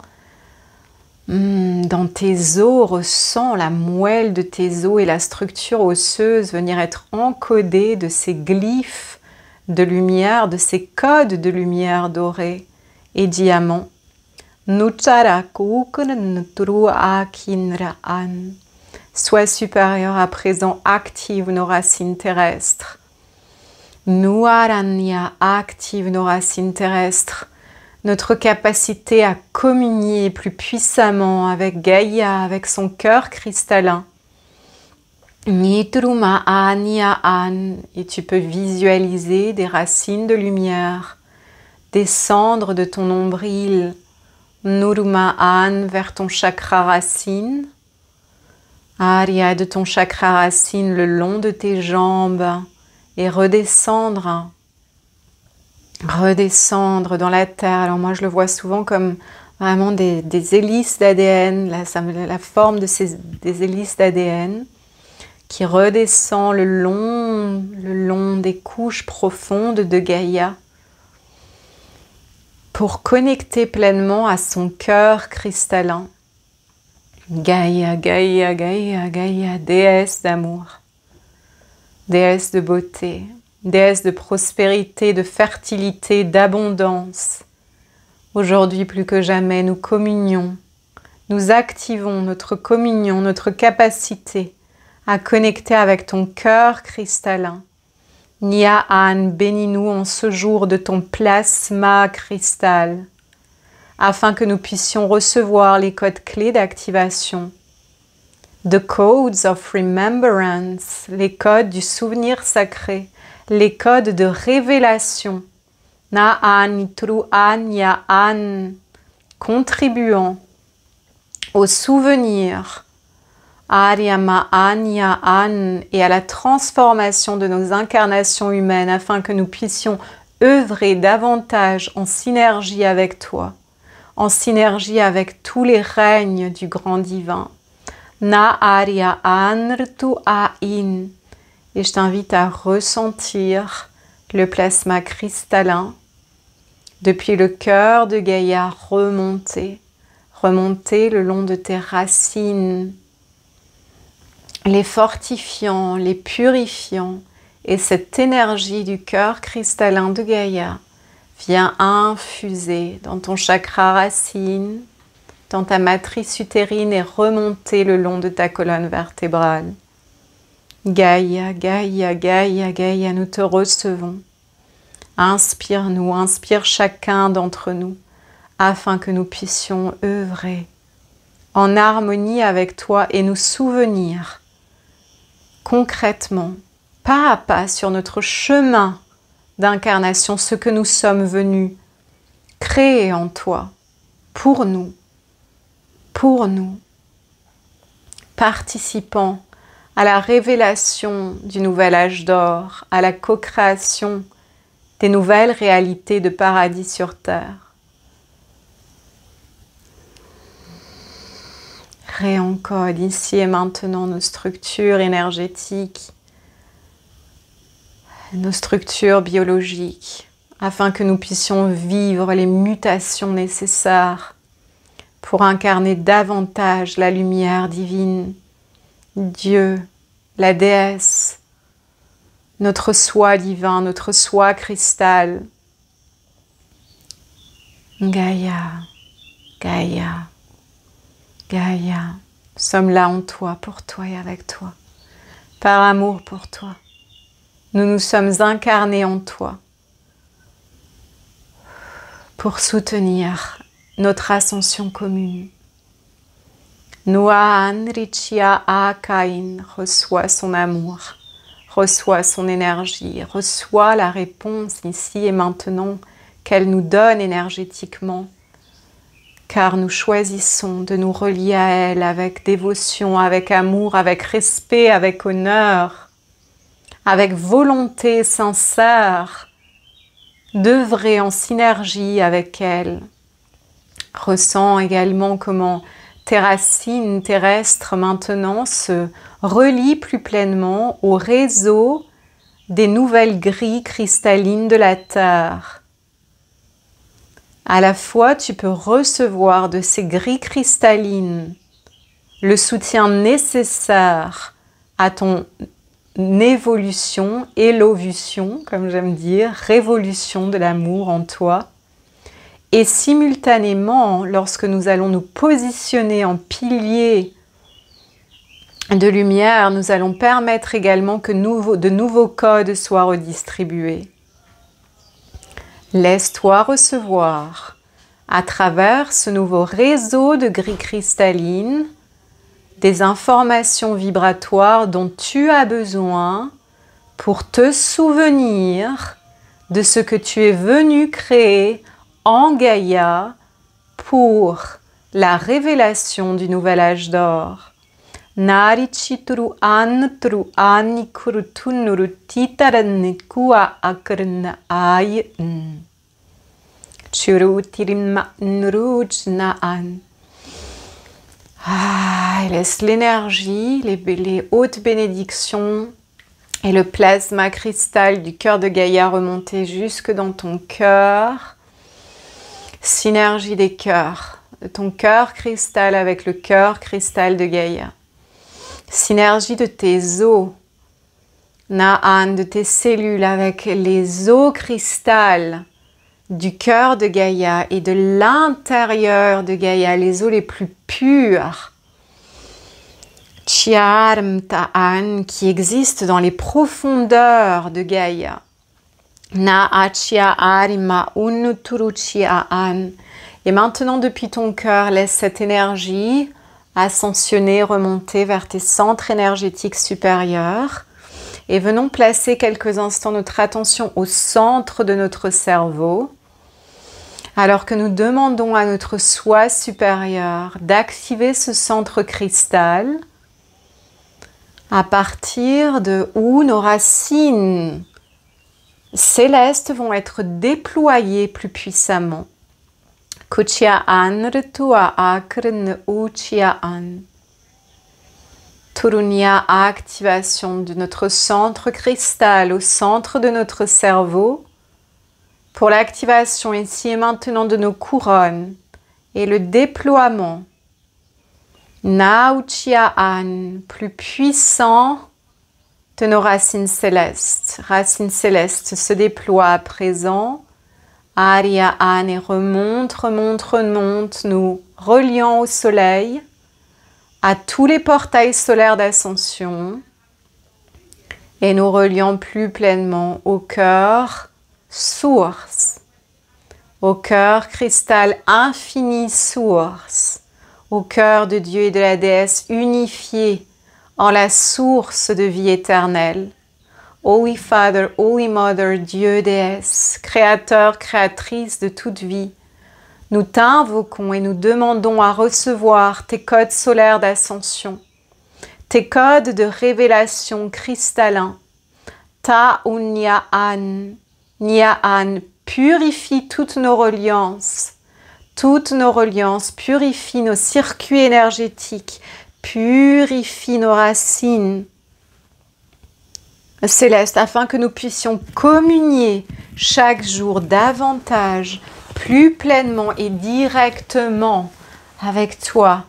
S1: dans tes os. Ressens la moelle de tes os et la structure osseuse venir être encodée de ces glyphes de lumière, de ces codes de lumière dorés et diamants. Sois supérieur à présent, active nos racines terrestres. Nuaranya active nos racines terrestres. Notre capacité à communier plus puissamment avec Gaïa, avec son cœur cristallin. Nitruma Anya An. Et tu peux visualiser des racines de lumière descendre de ton nombril. Nuruma An vers ton chakra racine. Arya de ton chakra racine le long de tes jambes et redescendre dans la terre. Alors moi je le vois souvent comme vraiment des hélices d'ADN, la forme des hélices d'ADN qui redescend le long des couches profondes de Gaïa pour connecter pleinement à son cœur cristallin. Gaïa, Gaïa, Gaïa, Gaïa, déesse d'amour, déesse de beauté, déesse de prospérité, de fertilité, d'abondance. Aujourd'hui plus que jamais, nous communions, nous activons notre communion, notre capacité à connecter avec ton cœur cristallin. Nia An, bénis-nous en ce jour de ton plasma cristal, afin que nous puissions recevoir les codes clés d'activation. The codes of remembrance, les codes du souvenir sacré, les codes de révélation. Na An, Itru An, Ya An, contribuant au souvenir. Aryama An, Ya An, et à la transformation de nos incarnations humaines afin que nous puissions œuvrer davantage en synergie avec toi, en synergie avec tous les règnes du grand divin. Na Arya An Rtu Ain. Et je t'invite à ressentir le plasma cristallin depuis le cœur de Gaïa remonter le long de tes racines, les fortifiant, les purifiant, et cette énergie du cœur cristallin de Gaïa vient infuser dans ton chakra racine, dans ta matrice utérine et remonter le long de ta colonne vertébrale. Gaïa, Gaïa, Gaïa, Gaïa, nous te recevons. Inspire-nous, inspire chacun d'entre nous, afin que nous puissions œuvrer en harmonie avec toi et nous souvenir concrètement, pas à pas sur notre chemin d'incarnation, ce que nous sommes venus créer en toi, pour nous, participant à la révélation du nouvel âge d'or, à la co-création des nouvelles réalités de paradis sur terre. Réencode ici et maintenant nos structures énergétiques, nos structures biologiques, afin que nous puissions vivre les mutations nécessaires pour incarner davantage la lumière divine, Dieu, la déesse, notre soi divin, notre soi cristal. Gaïa, Gaïa, Gaïa, nous sommes là en toi, pour toi et avec toi, par amour pour toi. Nous nous sommes incarnés en toi pour soutenir notre ascension commune. Nuan Richia Akain reçoit son amour, reçoit son énergie, reçoit la réponse ici et maintenant qu'elle nous donne énergétiquement, car nous choisissons de nous relier à elle avec dévotion, avec amour, avec respect, avec honneur, avec volonté sincère, d'œuvrer en synergie avec elle. Ressens également comment tes racines terrestres maintenant se relient plus pleinement au réseau des nouvelles grilles cristallines de la Terre. À la fois, tu peux recevoir de ces grilles cristallines le soutien nécessaire à ton évolution, élovution, comme j'aime dire, révolution de l'amour en toi. Et simultanément, lorsque nous allons nous positionner en piliers de lumière, nous allons permettre également que de nouveaux codes soient redistribués. Laisse-toi recevoir à travers ce nouveau réseau de grilles cristallines des informations vibratoires dont tu as besoin pour te souvenir de ce que tu es venu créer en Gaïa pour la révélation du nouvel âge d'or. Nari chituru an tru ani kurutunuru titaranekua akarna ay churu tirimma nrujnaan. Laisse l'énergie, les hautes bénédictions et le plasma cristal du cœur de Gaïa remonter jusque dans ton cœur. Synergie des cœurs, de ton cœur cristal avec le cœur cristal de Gaïa. Synergie de tes os, Na'an, de tes cellules avec les os cristal du cœur de Gaïa et de l'intérieur de Gaïa, les os les plus purs. Chiarm Ta'an, qui existent dans les profondeurs de Gaïa. Na'achia arima unuturuchia'an. Et maintenant, depuis ton cœur, laisse cette énergie ascensionner, remonter vers tes centres énergétiques supérieurs. Et venons placer quelques instants notre attention au centre de notre cerveau, alors que nous demandons à notre soi supérieur d'activer ce centre cristal, à partir de où nos racines célestes vont être déployées plus puissamment. Kuchia'an retua akrn uchia'an. Turunya, activation de notre centre cristal au centre de notre cerveau pour l'activation ici et maintenant de nos couronnes et le déploiement. Nauchia'an, plus puissant de nos racines célestes. Racines célestes se déploient à présent. Aria'an et remonte, nous reliant au soleil, à tous les portails solaires d'ascension et nous reliant plus pleinement au cœur source, au cœur cristal infini source, au cœur de Dieu et de la déesse unifiés en la source de vie éternelle. Holy Father, Holy Mother, Dieu, déesse, créateur, créatrice de toute vie, nous t'invoquons et nous demandons à recevoir tes codes solaires d'ascension, tes codes de révélation cristallins. Ta'unya'an, Nya'an, purifie toutes nos reliances, purifie nos circuits énergétiques, purifie nos racines célestes, afin que nous puissions communier chaque jour davantage, plus pleinement et directement avec toi,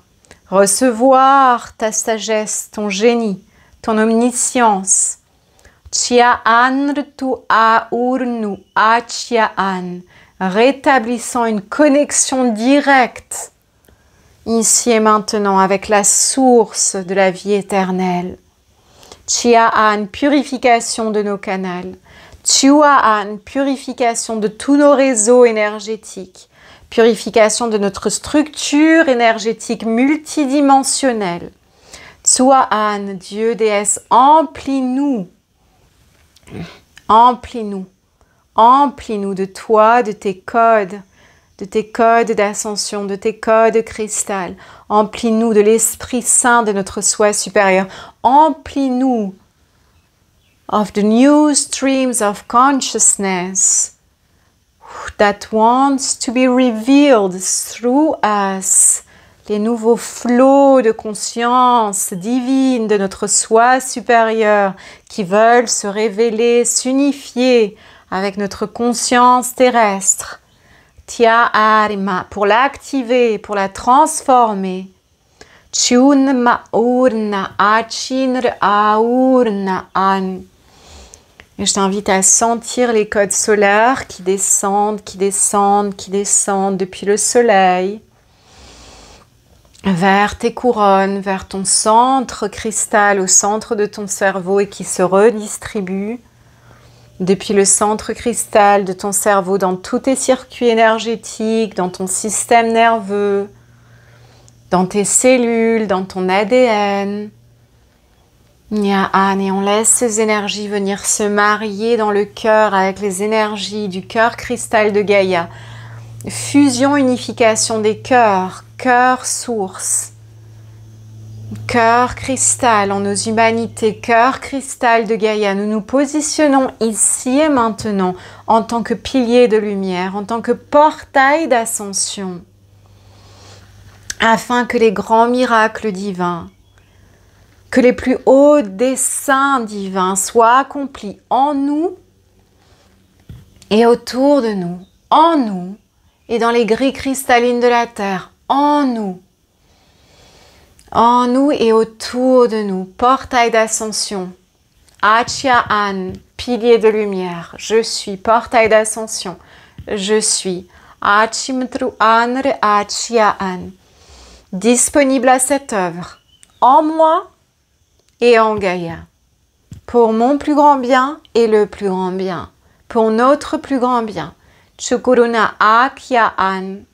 S1: recevoir ta sagesse, ton génie, ton omniscience. Chiaan tu aurnu achiaan, rétablissant une connexion directe, ici et maintenant, avec la source de la vie éternelle. Chiaan, purification de nos canaux. Chuaan, purification de tous nos réseaux énergétiques. Purification de notre structure énergétique multidimensionnelle. Tsuaan, Dieu, déesse, emplis-nous. Emplis-nous. Emplis-nous de toi, de tes codes d'ascension, de tes codes cristal. Emplis-nous de l'Esprit Saint de notre soi supérieur. Emplis-nous of the new streams of consciousness that wants to be revealed through us. Les nouveaux flots de conscience divine de notre soi supérieur qui veulent se révéler, s'unifier avec notre conscience terrestre. Tia Arima, pour l'activer, pour la transformer. Chun maurna achinr aurna an. Et je t'invite à sentir les codes solaires qui descendent depuis le soleil vers tes couronnes, vers ton centre cristal au centre de ton cerveau et qui se redistribuent depuis le centre cristal de ton cerveau dans tous tes circuits énergétiques, dans ton système nerveux, dans tes cellules, dans ton ADN. Et on laisse ces énergies venir se marier dans le cœur avec les énergies du cœur cristal de Gaïa. Fusion, unification des cœurs, cœur source, cœur cristal en nos humanités, cœur cristal de Gaïa. Nous nous positionnons ici et maintenant en tant que pilier de lumière, en tant que portail d'ascension, afin que les grands miracles divins, que les plus hauts desseins divins soient accomplis en nous et autour de nous, en nous et dans les grilles cristallines de la terre, en nous et autour de nous, portail d'ascension, Achiaan, pilier de lumière, je suis, portail d'ascension, je suis, Achimtru Anre Achiaan, disponible à cette œuvre, en moi et en Gaïa, pour mon plus grand bien et le plus grand bien, pour notre plus grand bien. Chukuruna Akyaan,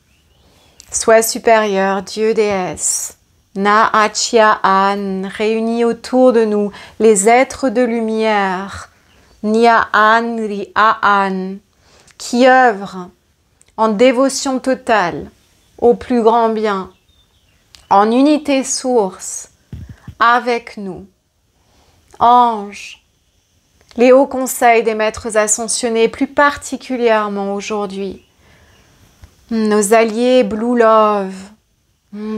S1: sois supérieur, Dieu déesse. Na Achiaan, réunis autour de nous les êtres de lumière. Niaan Riaan, qui œuvrent en dévotion totale au plus grand bien, en unité source, avec nous. Anges, les hauts conseils des maîtres ascensionnés, plus particulièrement aujourd'hui, nos alliés Blue Love,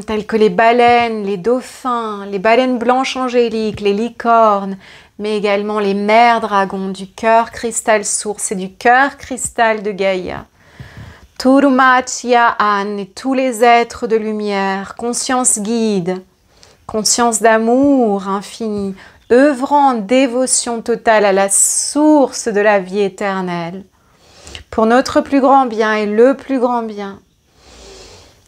S1: tels que les baleines, les dauphins, les baleines blanches angéliques, les licornes, mais également les mères dragons du cœur cristal source et du cœur cristal de Gaïa. Turumachiyaan et tous les êtres de lumière, conscience guide, conscience d'amour infini, œuvrant en dévotion totale à la source de la vie éternelle, pour notre plus grand bien et le plus grand bien.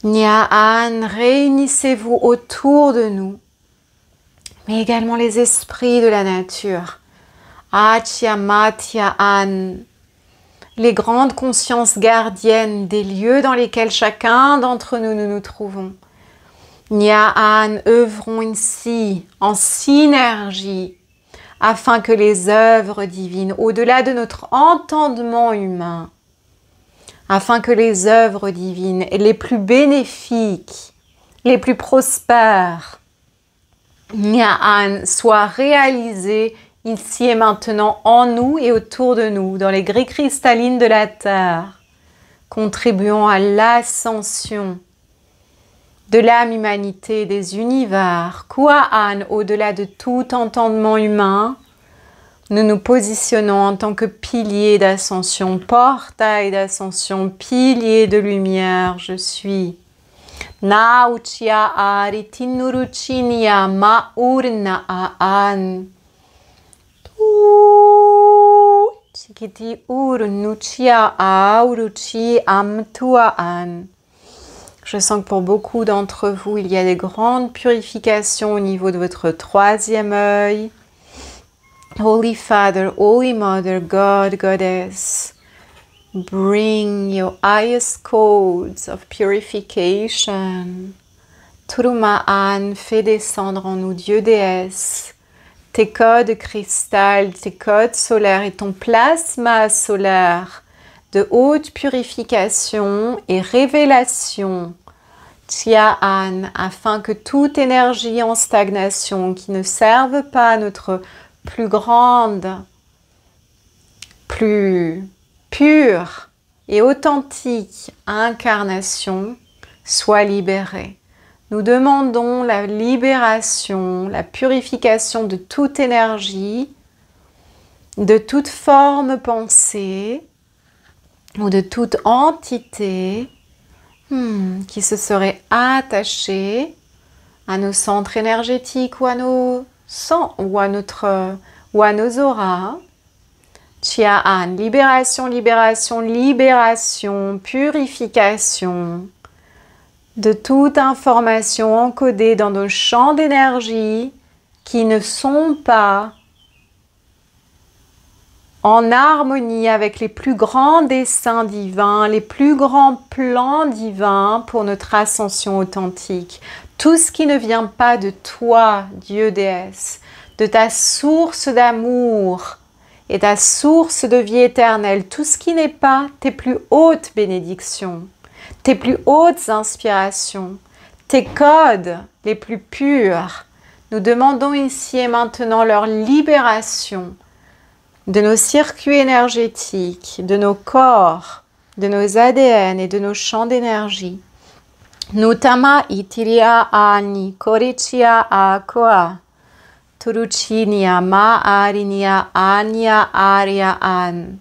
S1: Nyaan, réunissez-vous autour de nous, mais également les esprits de la nature. Achiamatyaan, les grandes consciences gardiennes des lieux dans lesquels chacun d'entre nous nous trouvons. Nyaan, œuvrons ici en synergie afin que les œuvres divines, au-delà de notre entendement humain, afin que les œuvres divines les plus bénéfiques, les plus prospères, Nyaan, soient réalisées ici et maintenant en nous et autour de nous, dans les grilles cristallines de la terre, contribuant à l'ascension de l'âme humanité des univers, Kuaan, au-delà de tout entendement humain. Nous nous positionnons en tant que pilier d'ascension, portail d'ascension, pilier de lumière, je suis. Nauchia ari tinuruchinia maurna aan. Chikiti urnuchia auruchi amtuaan. Je sens que pour beaucoup d'entre vous, il y a des grandes purifications au niveau de votre troisième œil. Holy Father, Holy Mother, God, Goddess, bring your highest codes of purification. Turuma'an, fais descendre en nous, Dieu déesse, tes codes cristal, tes codes solaires et ton plasma solaire de haute purification et révélation, Tia'an, afin que toute énergie en stagnation qui ne serve pas notre plus grande, plus pure et authentique incarnation soit libérée. Nous demandons la libération, la purification de toute énergie, de toute forme pensée, ou de toute entité qui se serait attachée à nos centres énergétiques ou à nos sangs ou à nos auras. Tia'an, libération, libération, libération, purification de toute information encodée dans nos champs d'énergie qui ne sont pas en harmonie avec les plus grands desseins divins, les plus grands plans divins pour notre ascension authentique. Tout ce qui ne vient pas de toi, Dieu déesse, de ta source d'amour et ta source de vie éternelle, tout ce qui n'est pas tes plus hautes bénédictions, tes plus hautes inspirations, tes codes les plus purs, nous demandons ici et maintenant leur libération de nos circuits énergétiques, de nos corps, de nos ADN et de nos champs d'énergie. Nutama itiria ani korichia akoa. Turuchinia ma arinia ania aria an.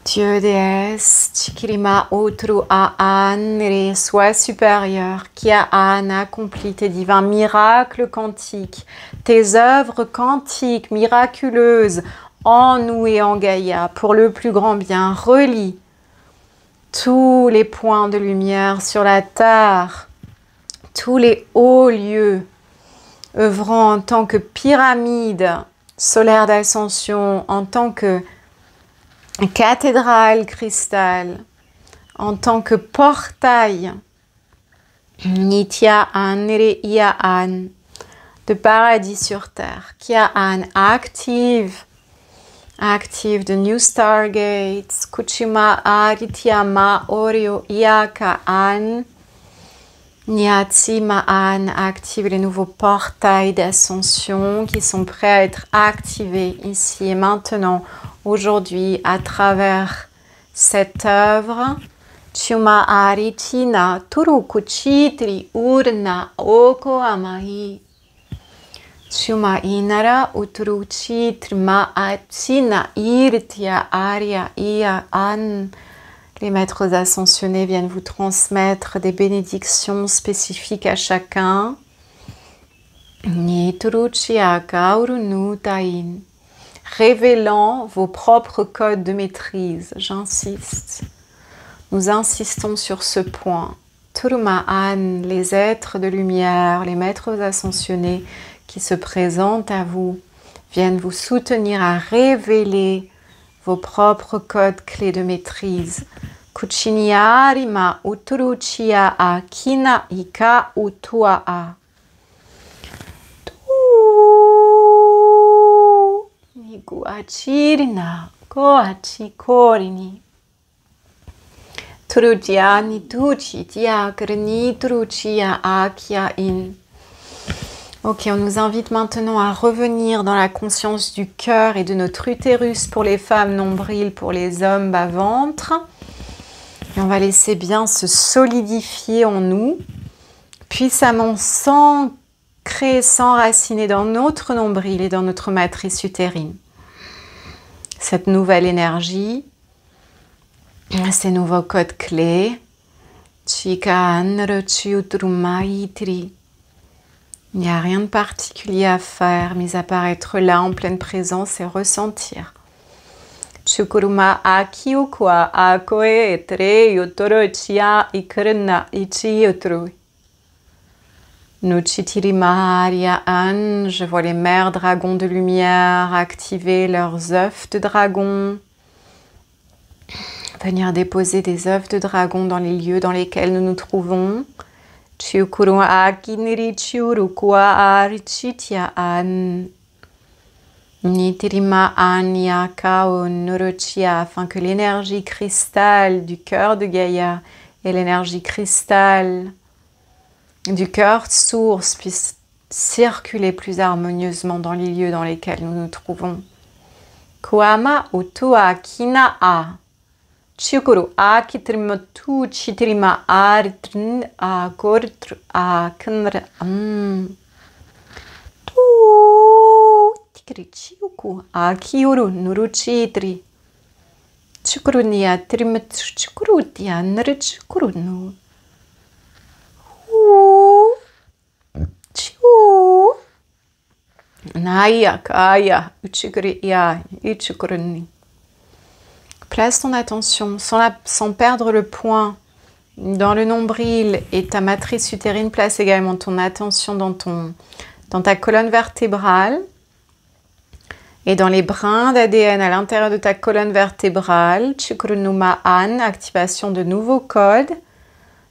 S1: Dieu déesse, Chikirima Otru Aan, les sois supérieurs, qui Aan accomplit tes divins miracles quantiques, tes œuvres quantiques, miraculeuses, en nous et en Gaïa, pour le plus grand bien. Relie tous les points de lumière sur la terre, tous les hauts lieux, œuvrant en tant que pyramide solaire d'ascension, en tant que cathédrale cristal, en tant que portail, Nitya-an, Nere-ia-an, de paradis sur terre. Kia-an, active the new stargates, Kuchima Arityama Oryo Iaka-an, Nyatsima-an, active les nouveaux portails d'ascension qui sont prêts à être activés ici et maintenant, aujourd'hui, à travers cette œuvre. Chuma Aritina Turukuchitri Urna Oko Amahi. Chuma Inara Utruchitri Ma'atina Irtia Aria Ia An. Les maîtres ascensionnés viennent vous transmettre des bénédictions spécifiques à chacun. Nitruchia Kaurunutain. Révélant vos propres codes de maîtrise. J'insiste. Nous insistons sur ce point. Turuma'an, les êtres de lumière, les maîtres ascensionnés qui se présentent à vous, viennent vous soutenir à révéler vos propres codes clés de maîtrise. Kuchiniarima uturuchia'a kina ika utua'a. Niguachirina koachikorini. Turujiani tuchi diakrni turuchia akia in. Ok, on nous invite maintenant à revenir dans la conscience du cœur et de notre utérus pour les femmes nombril, pour les hommes bas-ventre. Et on va laisser bien se solidifier en nous, puissamment s'ancrer, s'enraciner dans notre nombril et dans notre matrice utérine. Cette nouvelle énergie, ces nouveaux codes clés Il n'y a rien de particulier à faire, mis à part être là en pleine présence et ressentir. Chukuruma akiukwa akoe etre yotoro chia ikrna ichi yotro. Nuchitirimaariaan, je vois les mères dragons de lumière activer leurs œufs de dragon. Venir déposer des œufs de dragon dans les lieux dans lesquels nous nous trouvons. Chukuru akiniri churukwa arichitiaan. Nitirima anyaka onorochia, afin que l'énergie cristal du cœur de Gaïa et l'énergie cristal du cœur source puissent circuler plus harmonieusement dans les lieux dans lesquels nous nous trouvons. Kuama utua kinaa. Chukuru akitrimotu chitrima aritrin akortr akanr Chiuku akiuru nuruchitri. Chukuru nia trimet chukuru tia nurchukuru nu. Chiu. Naya kaya uchukuri ya uchukuruni. Place ton attention sans perdre le point dans le nombril et ta matrice utérine. Place également ton attention dans ta colonne vertébrale et dans les brins d'ADN à l'intérieur de ta colonne vertébrale. Chukrunuma An, activation de nouveaux codes,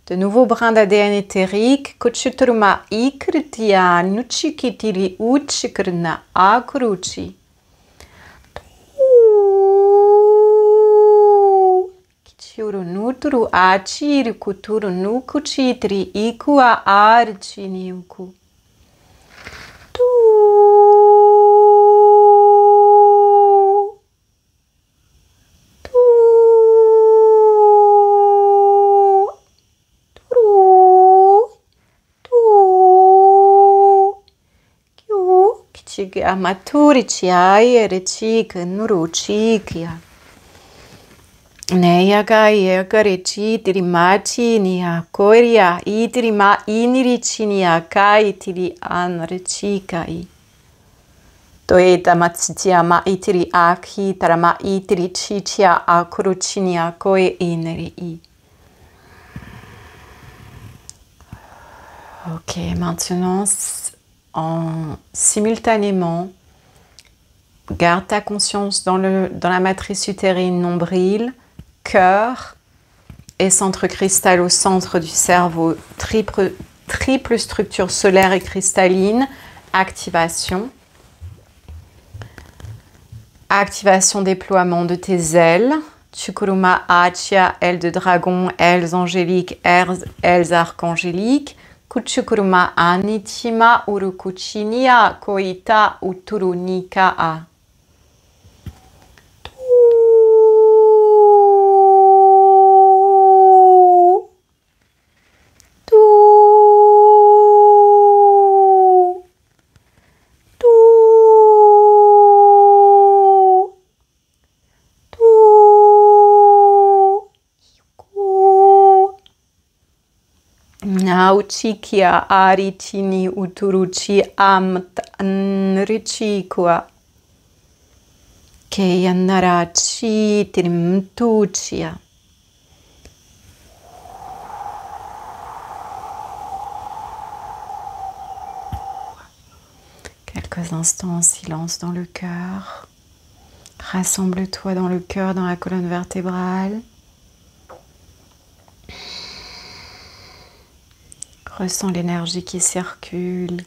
S1: de nouveaux brins d'ADN éthériques. Kuchutruma Ikritia Nuchikitiri Uchikrna Akuruchi. Kichuru Nuturu Achiri Kuturu Nukuchitri Ikua Archiniuku. Amaturicia rechik nuruchikia. Neyaga yagarichi tirimachi nia koria itirima inirichinia kai tiri anrichikai. Toeta matsitia ma itiri aki tarama itiri chichia akuruchinia koe ineri. Ok, maintenant simultanément, garde ta conscience dans la matrice utérine nombril, cœur et centre cristal au centre du cerveau, triple structure solaire et cristalline, activation. Activation, déploiement de tes ailes. Chukuruma Achia, ailes de dragon, ailes angéliques, ailes archangéliques. Kuchukuruma Anichima Urukuchinia Koita Uturunika A. Nauchikia aritini uturuchi amtanrichikwa. Keyanarachi trimtuchia. Quelques instants en silence dans le cœur. Rassemble-toi dans le cœur, dans la colonne vertébrale. Ressens l'énergie qui circule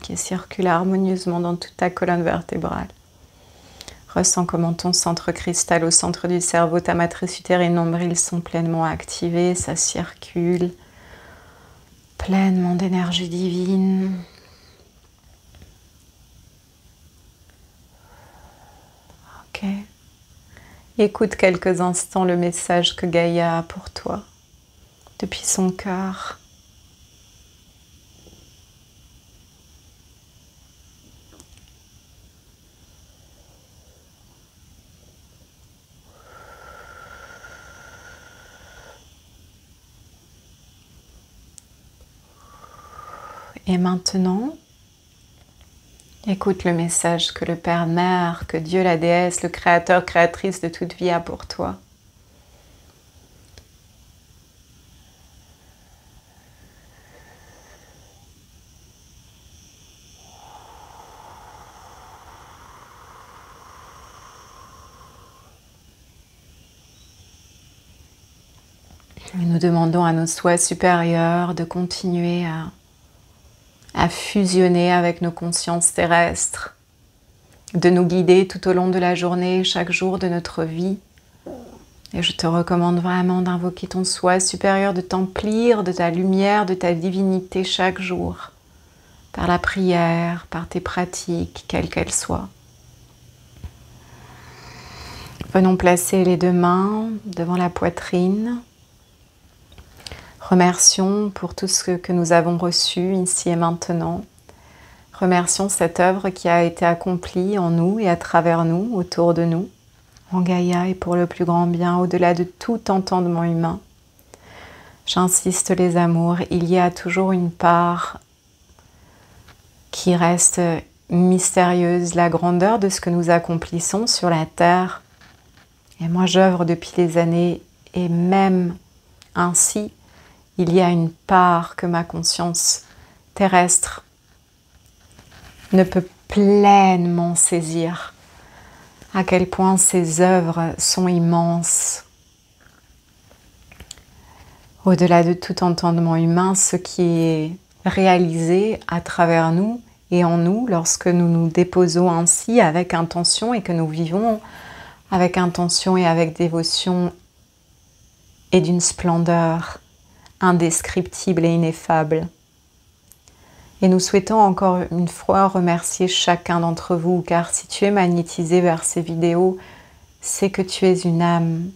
S1: harmonieusement dans toute ta colonne vertébrale. Ressens comment ton centre cristal au centre du cerveau, ta matrice utérine nombril sont pleinement activés, ça circule pleinement d'énergie divine. Ok. Écoute quelques instants le message que Gaïa a pour toi depuis son cœur. Et maintenant, écoute le message que le Père Mère, que Dieu la déesse, le créateur, créatrice de toute vie a pour toi. Et nous demandons à nos soi supérieurs de continuer à fusionner avec nos consciences terrestres, de nous guider tout au long de la journée, chaque jour de notre vie. Et je te recommande vraiment d'invoquer ton soi supérieur, de t'emplir de ta lumière, de ta divinité chaque jour, par la prière, par tes pratiques, quelles qu'elles soient. Venons placer les deux mains devant la poitrine. Remercions pour tout ce que nous avons reçu ici et maintenant. Remercions cette œuvre qui a été accomplie en nous et à travers nous, autour de nous, en Gaïa et pour le plus grand bien, au-delà de tout entendement humain. J'insiste les amours, il y a toujours une part qui reste mystérieuse, la grandeur de ce que nous accomplissons sur la terre. Et moi j'œuvre depuis des années et même ainsi, il y a une part que ma conscience terrestre ne peut pleinement saisir. À quel point ces œuvres sont immenses. Au-delà de tout entendement humain, ce qui est réalisé à travers nous et en nous lorsque nous nous déposons ainsi avec intention et que nous vivons avec intention et avec dévotion et d'une splendeur indescriptible et ineffable. Et nous souhaitons encore une fois remercier chacun d'entre vous, car si tu es magnétisé vers ces vidéos, c'est que tu es une âme.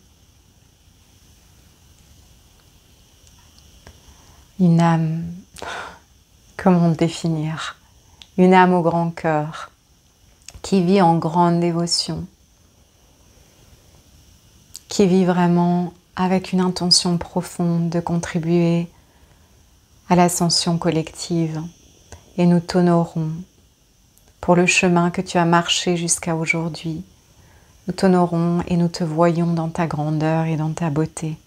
S1: Une âme, comment le définir? Une âme au grand cœur, qui vit en grande dévotion, qui vit vraiment avec une intention profonde de contribuer à l'ascension collective. Et nous t'honorons pour le chemin que tu as marché jusqu'à aujourd'hui. Nous t'honorons et nous te voyons dans ta grandeur et dans ta beauté.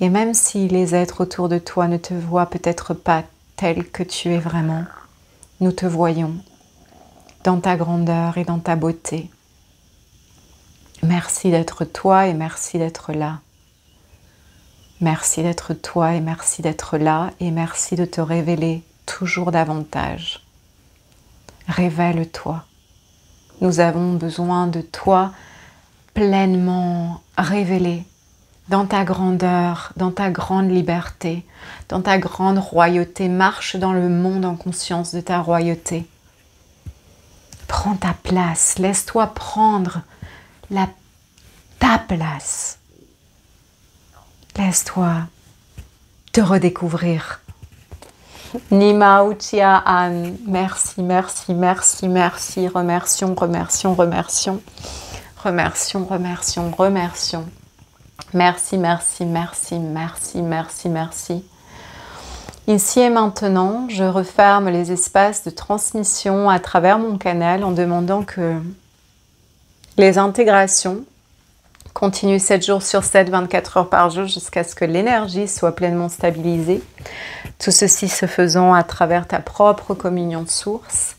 S1: Et même si les êtres autour de toi ne te voient peut-être pas tel que tu es vraiment, nous te voyons dans ta grandeur et dans ta beauté. Merci d'être toi et merci d'être là. Merci d'être toi et merci d'être là et merci de te révéler toujours davantage. Révèle-toi. Nous avons besoin de toi pleinement révélé dans ta grandeur, dans ta grande liberté, dans ta grande royauté. Marche dans le monde en conscience de ta royauté. Prends ta place, laisse-toi prendre ta place. Laisse-toi te redécouvrir. Nima Uchia An, merci, merci, merci, merci. Remercions, remercions, remercions. Remercions, remercions, remercions. Merci, merci, merci, merci, merci, merci. Ici et maintenant, je referme les espaces de transmission à travers mon canal en demandant que les intégrations continuent 7 jours sur 7, 24 heures par jour jusqu'à ce que l'énergie soit pleinement stabilisée. Tout ceci se faisant à travers ta propre communion de source.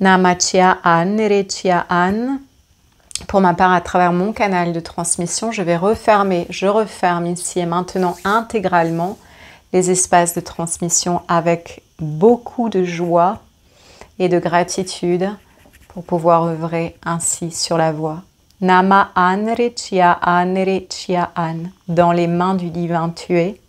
S1: Namachia An, Nerechia An. Pour ma part, à travers mon canal de transmission, je referme ici et maintenant intégralement les espaces de transmission avec beaucoup de joie et de gratitude pour pouvoir œuvrer ainsi sur la voie. Nama An, Rechia An, Rechia An, dans les mains du divin tu es,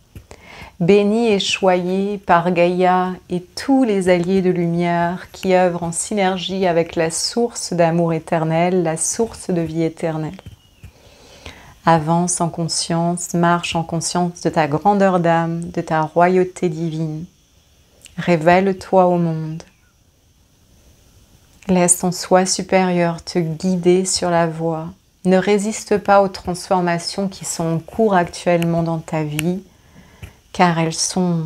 S1: béni et choyé par Gaïa et tous les alliés de lumière qui œuvrent en synergie avec la source d'amour éternel, la source de vie éternelle. Avance en conscience, marche en conscience de ta grandeur d'âme, de ta royauté divine. Révèle-toi au monde. Laisse ton soi supérieur te guider sur la voie. Ne résiste pas aux transformations qui sont en cours actuellement dans ta vie, car elles sont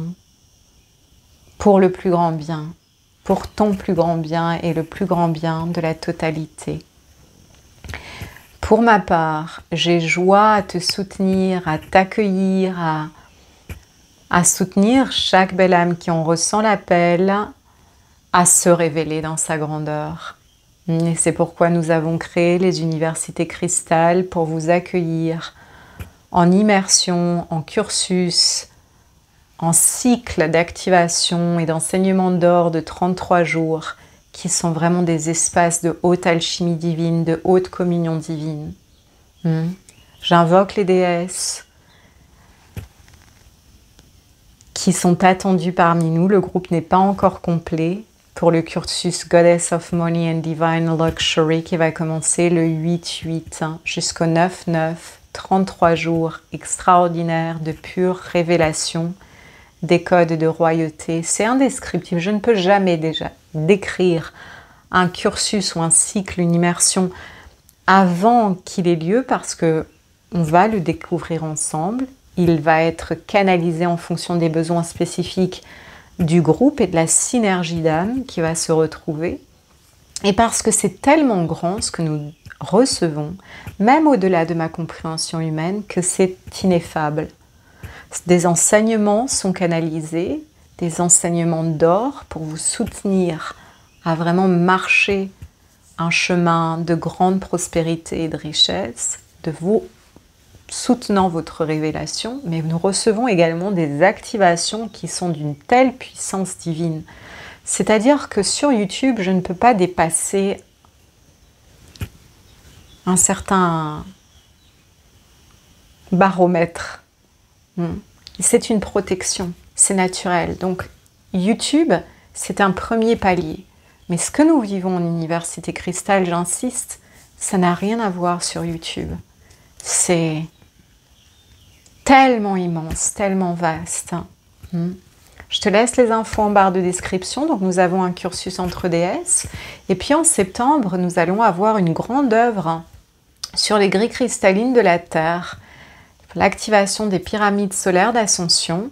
S1: pour le plus grand bien, pour ton plus grand bien et le plus grand bien de la totalité. Pour ma part, j'ai joie à te soutenir, à t'accueillir, à soutenir chaque belle âme qui en ressent l'appel à se révéler dans sa grandeur. Et c'est pourquoi nous avons créé les universités cristal pour vous accueillir en immersion, en cursus, en cycle d'activation et d'enseignement d'or de 33 jours qui sont vraiment des espaces de haute alchimie divine, de haute communion divine. J'invoque les déesses qui sont attendues parmi nous. Le groupe n'est pas encore complet pour le cursus Goddess of Money and Divine Luxury qui va commencer le 8-8 jusqu'au 9-9, 33 jours extraordinaires de pure révélation des codes de royauté. C'est indescriptible. Je ne peux jamais déjà décrire un cursus ou un cycle, une immersion avant qu'il ait lieu parce que on va le découvrir ensemble. Il va être canalisé en fonction des besoins spécifiques du groupe et de la synergie d'âme qui va se retrouver. Et parce que c'est tellement grand ce que nous recevons, même au-delà de ma compréhension humaine, que c'est ineffable. Des enseignements sont canalisés, des enseignements d'or pour vous soutenir à vraiment marcher un chemin de grande prospérité et de richesse, de vous soutenant votre révélation, mais nous recevons également des activations qui sont d'une telle puissance divine. C'est-à-dire que sur YouTube, je ne peux pas dépasser un certain baromètre. C'est une protection, c'est naturel. Donc YouTube, c'est un premier palier. Mais ce que nous vivons en Université Cristal, j'insiste, ça n'a rien à voir sur YouTube. C'est tellement immense, tellement vaste. Je te laisse les infos en barre de description. Donc nous avons un cursus entre déesses. Et puis en septembre, nous allons avoir une grande œuvre sur les grilles cristallines de la Terre. L'activation des pyramides solaires d'ascension.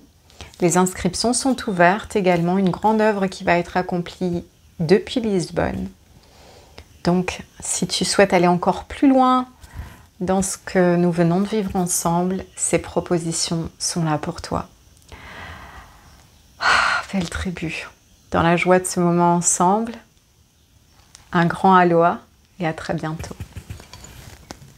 S1: Les inscriptions sont ouvertes. Également une grande œuvre qui va être accomplie depuis Lisbonne. Donc si tu souhaites aller encore plus loin dans ce que nous venons de vivre ensemble, ces propositions sont là pour toi. Fais le tribut. Dans la joie de ce moment ensemble, un grand aloha et à très bientôt.